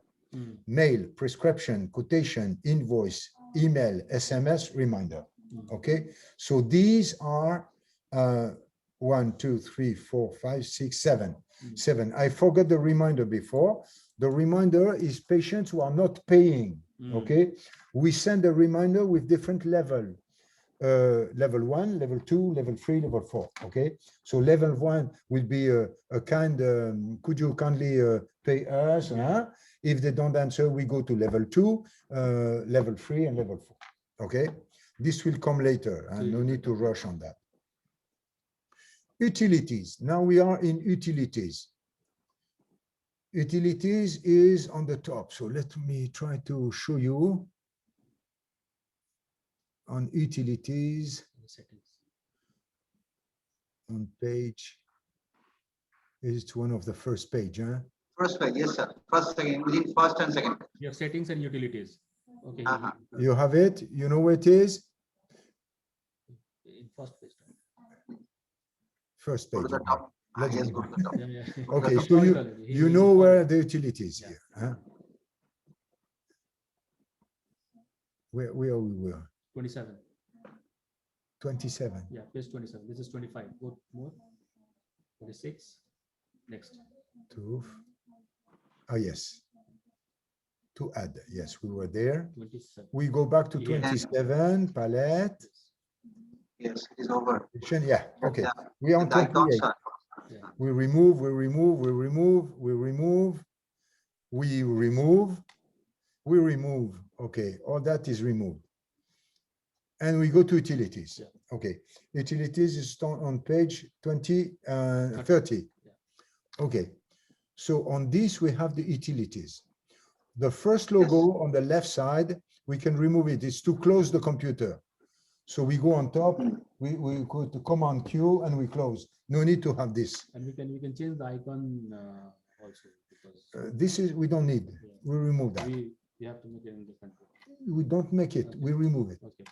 mail, prescription, quotation, invoice, email, SMS, reminder. Okay, so these are 1, 2, 3, 4, 5, 6, 7. 7. I forgot the reminder before. The reminder is patients who are not paying. Okay, we send a reminder with different level. Level 1, level 2, level 3, level 4. Okay, so level 1 will be a kind, could you kindly pay us? If they don't answer, we go to level 2, level 3, and level 4. Okay, this will come later, and no need to rush on that. Utilities. Now we are in utilities. Utilities is on the top. So let me try to show you on utilities. on page, it's one of the first page, huh? First page, yes, sir. First, second, within first and second. You have settings and utilities. Okay. Uh-huh. You have it? You know where it is? In first page. First Go page. to the okay. top. Let's Yes, go go to the top. Yeah, yeah. Okay, That's so Sorry, you, sorry. you know where the utilities here, huh? Where we were? 27. 27. Yeah, page 27. This is 25. Go more. 26. Next. Two. Oh, yes. To add, yes, we were there. 27. We go back to Yeah. 27, palette. Yes, it is over. Yeah, okay. Yeah. We are on The icons 28. are. Yeah. We remove, we remove, we remove, we remove, we remove, we remove. Okay, all that is removed. And we go to utilities. Yeah. Okay, utilities is on page 30. Yeah. Okay, so on this we have the utilities. The first logo on the left side, we can remove it. It's to close the computer. So we go on top, we go to Command Q and we close. No need to have this. And we can change the icon also because This is, we don't need. Yeah. We remove that. we have to make it in different way. We don't make it, we remove it. Okay.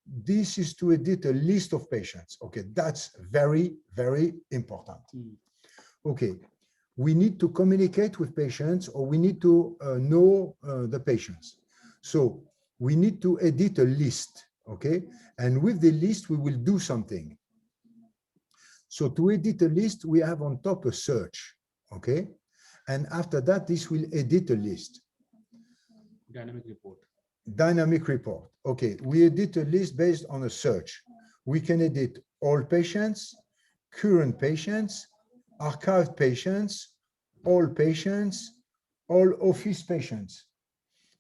This is to edit a list of patients. Okay, that's very, very important. Okay, we need to communicate with patients or we need to know the patients. So we need to edit a list, okay? And with the list, we will do something. So to edit a list, we have on top a search, okay? And after that, this will edit a list. Dynamic report. Dynamic report. Okay, we edit a list based on a search. We can edit all patients, current patients, archived patients, all patients, all office patients.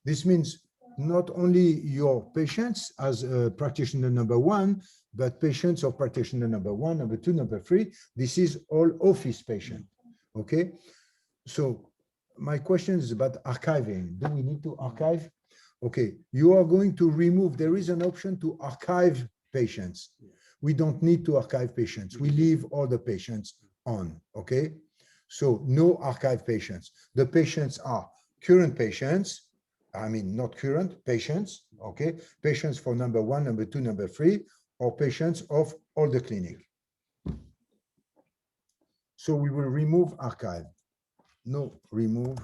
This means not only your patients as practitioner number 1, but patients of practitioner number 1, number 2, number 3. This is all office patient. Okay, so my question is about archiving. Do we need to archive? Okay, you are going to remove, there is an option to archive patients. We don't need to archive patients. We leave all the patients on, okay? So no archive patients. The patients are current patients, I mean, not current, patients, okay? Patients for number 1, number 2, number 3, or patients of all the clinic. So we will remove archive. No, remove.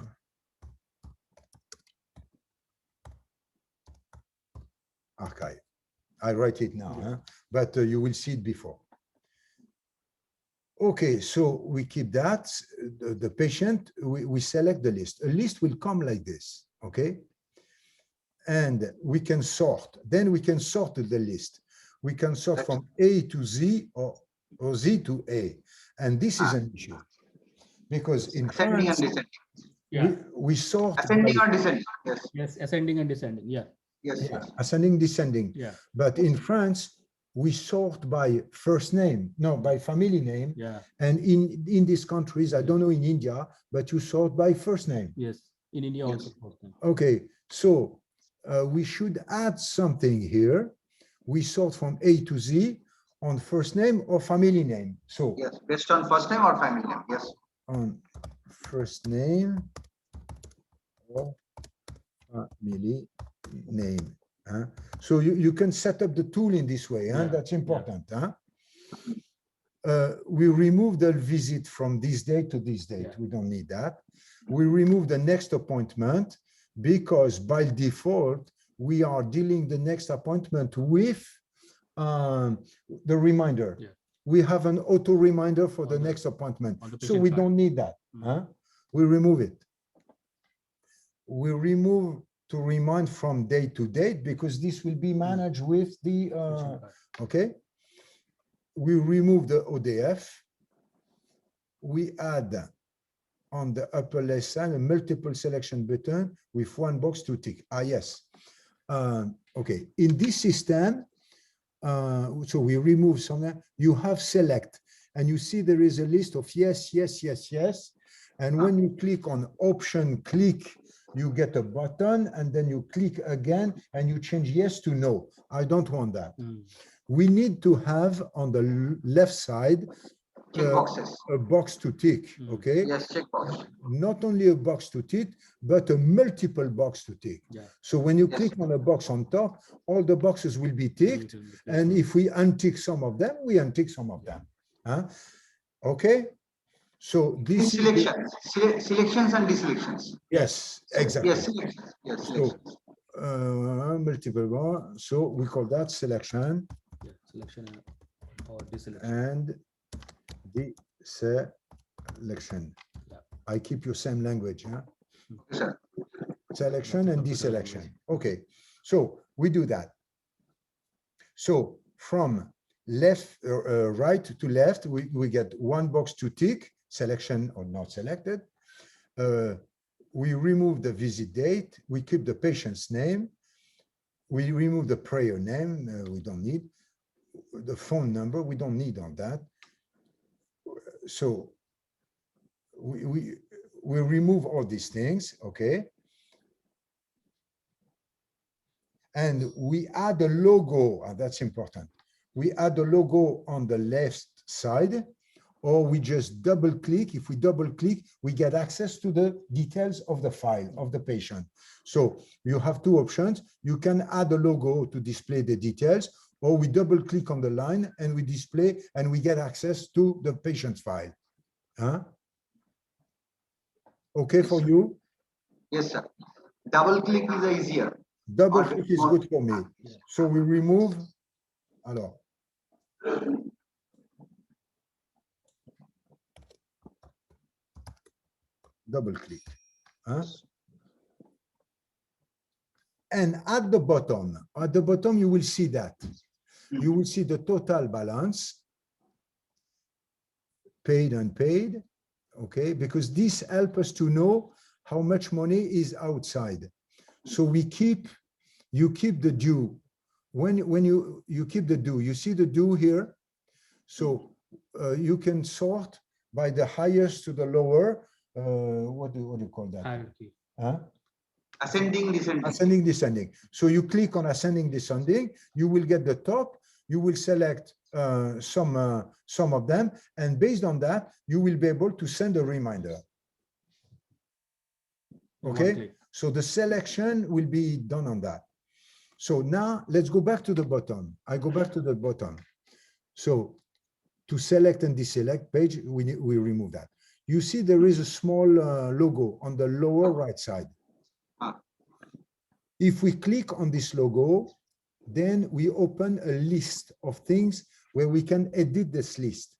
Archive. I write it now, huh? But you will see it before. Okay, so we keep that. The patient, we select the list. A list will come like this, okay? And we can sort. Then we can sort the list. We can sort from A to Z or Z to A. And this is an issue. Because in Ascending and France, descending. we sort Ascending by, or descending. Yes. Yes, ascending and descending. Yeah. Yes. yeah, Yes. ascending, descending. Yeah. But in France, we sort by first name, no, by family name. Yeah. And in these countries, I don't know in India, but you sort by first name. Yes. In India Yes. also. First name. Okay, so we should add something here. We sort from A to Z on first name or family name. So Yes. Based on first name or family name. Yes. on first name or family name. Huh? So you can set up the tool in this way. Huh? Yeah, That's important. yeah. Huh? We remove the visit from this date to this date. Yeah. We don't need that. We remove the next appointment because by default, we are dealing the next appointment with the reminder. Yeah. We have an auto reminder for the On the- next appointment. on the So patient we file. don't need that. Huh? We remove it. We remove to remind from date to date because this will be managed with the, Patient file. okay. We remove the ODF. We add on the upper left side a multiple selection button with one box to tick. Ah, yes. Okay. In this system, so we remove something. You have select, and you see there is a list of yes, yes, yes, yes. And when you click on option click, you get a button, and then you click again, and you change yes to no. I don't want that. we need to have on the left side Check boxes. a box to tick, okay? Yes, check box. Not only a box to tick, but a multiple box to tick. Yeah. So when you Yes. click on a box on top, all the boxes will be ticked. And if we untick some of them, we untick some of them. Huh? Okay? So this is the, Selections and deselections. yes, exactly. Yes, selections. Yes, selections. Multiple one. So we call that selection Yeah, selection or deselection. and deselection. Yeah. I keep your same language, huh? Yes, sir. Selection and deselection. Okay, so we do that. So from left, right to left, we get one box to tick, selection or not selected. We remove the visit date. We keep the patient's name. We remove the prayer name. We don't need the phone number. We don't need on that. So we remove all these things, okay? And we add a logo, and that's important. We add a logo on the left side, or we just double click. If we double click, we get access to the details of the file of the patient. So you have two options. You can add a logo to display the details, or we double click on the line and we display and we get access to the patient's file. Huh? Okay for you? Yes, sir. Double click is easier. Double click is good for me. So we remove, alors, double click. Huh? And at the bottom, you will see that. You will see the total balance, paid and unpaid, okay? Because this helps us to know how much money is outside. So we keep, you keep the due. When you keep the due, you see the due here. So you can sort by the highest to the lower. What do you call that? Hierarchy. Huh? Ascending, descending. Ascending, descending. So you click on ascending, descending, you will get the top, you will select some of them, and based on that, you will be able to send a reminder. Okay, so the selection will be done on that. So now let's go back to the bottom. I go back to the bottom. So to select and deselect page, we remove that. You see there is a small logo on the lower right side. If we click on this logo, then we open a list of things where we can edit this list.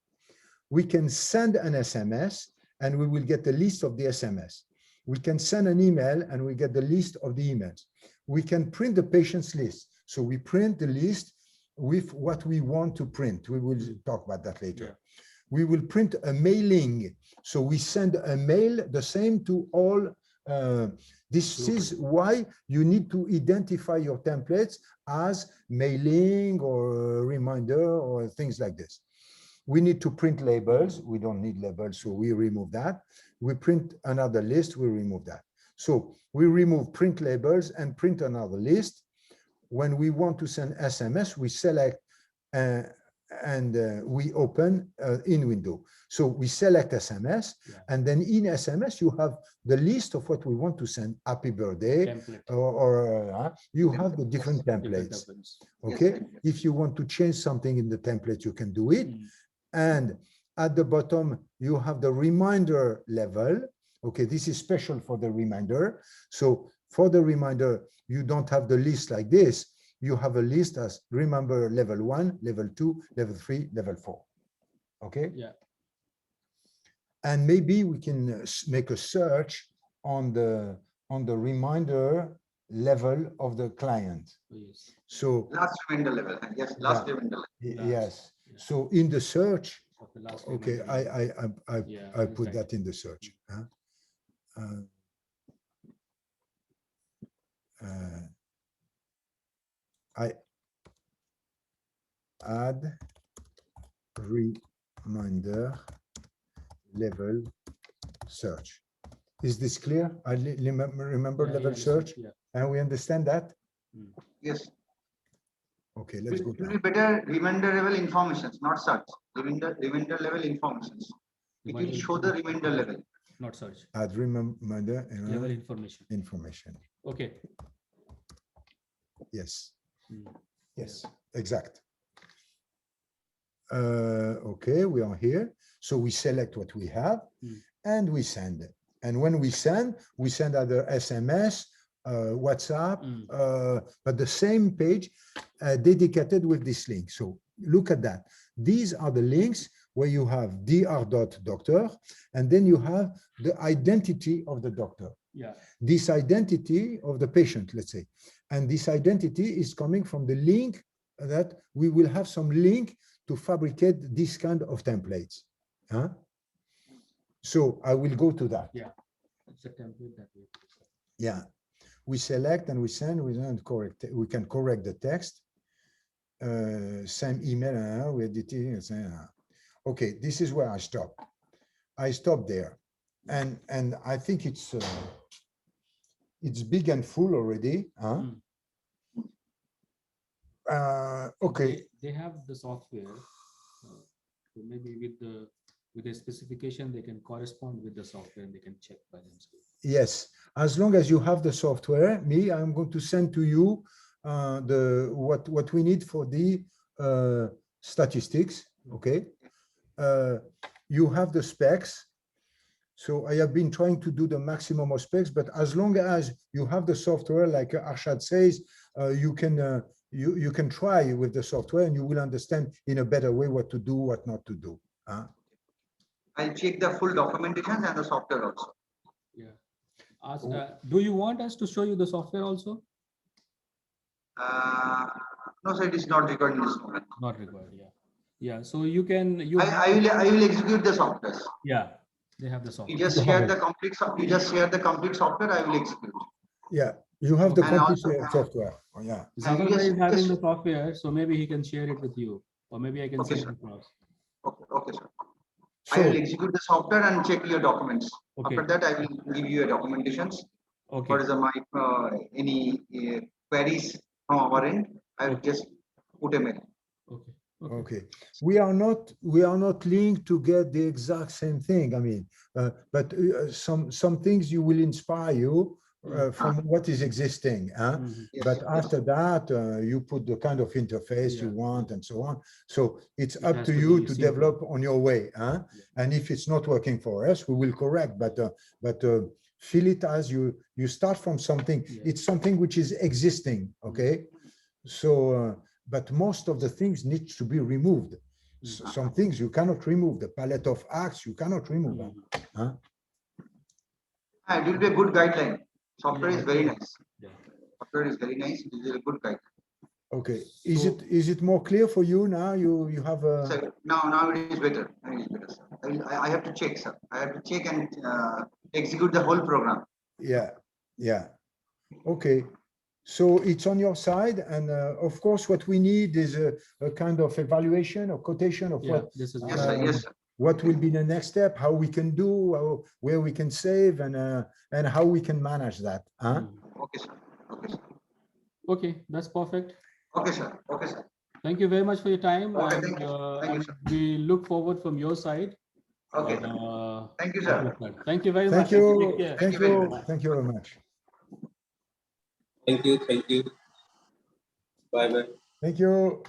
We can send an SMS and we will get the list of the SMS. We can send an email and we get the list of the emails. We can print the patient's list. So we print the list with what we want to print. We will talk about that later. Yeah. We will print a mailing. So we send a mail the same to all. This is why you need to identify your templates as mailing or reminder or things like this. We need to print labels. We don't need labels, so we remove that. We print another list, we remove that. So we remove print labels and print another list. When we want to send SMS, we select and we open in window. So we select SMS, and then in SMS, you have the list of what we want to send. Happy birthday, or you have the different templates. Okay, if you want to change something in the template, you can do it. And at the bottom, you have the reminder level. Okay, this is special for the reminder. So for the reminder, you don't have the list like this. You have a list as remember level 1, level 2, level 3, level 4. Okay? Yeah. And maybe we can make a search on the reminder level of the client. Yes. So last reminder level. Yes, last reminder level. Yes. So in the search, okay, I put exactly. that in the search. Huh? I add reminder level search. Is this clear? I remember level search, and we understand that? Yes. Okay, let's go It will down. be better remainder level informations, not search. Remainder level informations. It will show the remainder level. Not search. Add remember Level information. information. Okay. Yes. Hmm. Yes, exact. Okay, we are here. So we select what we have and we send it. And when we send either SMS, WhatsApp, but the same page dedicated with this link. So look at that. These are the links where you have dr.doctor, and then you have the identity of the doctor. Yeah. This identity of the patient, let's say. And this identity is coming from the link that we will have some link to fabricate this kind of templates. Huh? So I will go to that. Yeah. It's a template that we. Yeah. We select and we send, correct. We can correct the text. Same email, we editing. Okay, this is where I stop. I stop there. And I think it's big and full already. Huh? Okay. They have the software. So maybe with the specification, they can correspond with the software and they can check by themselves. Yes, as long as you have the software, I'm going to send to you what we need for the statistics. Okay, you have the specs. So I have been trying to do the maximum of specs, but as long as you have the software, like Arshad says, you can try with the software and you will understand in a better way what to do, what not to do. Huh? I'll check the full documentation and the software also. Yeah. Do you want us to show you the software also? No, sir, it is not required in this moment. Not required. Yeah. Yeah. So you can. I will execute the software. Yeah. They have the software. You just share the complete. You just share the complete software. I will execute. Yeah, you have the And complete also, software. Oh, yeah. Zavir is having the software, so maybe he can share it with you, or maybe I can send it across. Okay, sir. So, I will execute the software and check your documents. Okay. After that, I will give you a documentations. Okay. What is any queries from our end? I will just put a mail. Okay. okay. We are not linked to get the exact same thing. I mean, but some things you will inspire you from what is existing. Huh? Yes, But after that, you put the kind of interface you want and so on. So it's up to you to develop on your way. Huh? And if it's not working for us, we will correct. But feel it as you start from something. It's something which is existing. Okay. So, but most of the things need to be removed. Some things you cannot remove. The palette of acts you cannot remove. Huh? It will be a good guideline. Software is very nice. Software is very nice. It is a good guideline. Okay. Is it more clear for you now? You have a. So now it is better. It is better, sir. I have to check, sir. I have to check and execute the whole program. Yeah. Okay. So it's on your side, and of course, what we need is a kind of evaluation or quotation of what. This is Yes, sir. What will be the next step? How we can do? Where we can save, and how we can manage that? Huh? Okay, sir. Okay, sir. Okay, that's perfect. Okay, sir. Okay, sir. Thank you very much for your time. Okay, And, thank you, sir. we look forward from your side. Okay. Thank you, sir. Thank you very much. Thank you. Take care. Thank you. Thank you very much. Thank you. Bye bye. Thank you.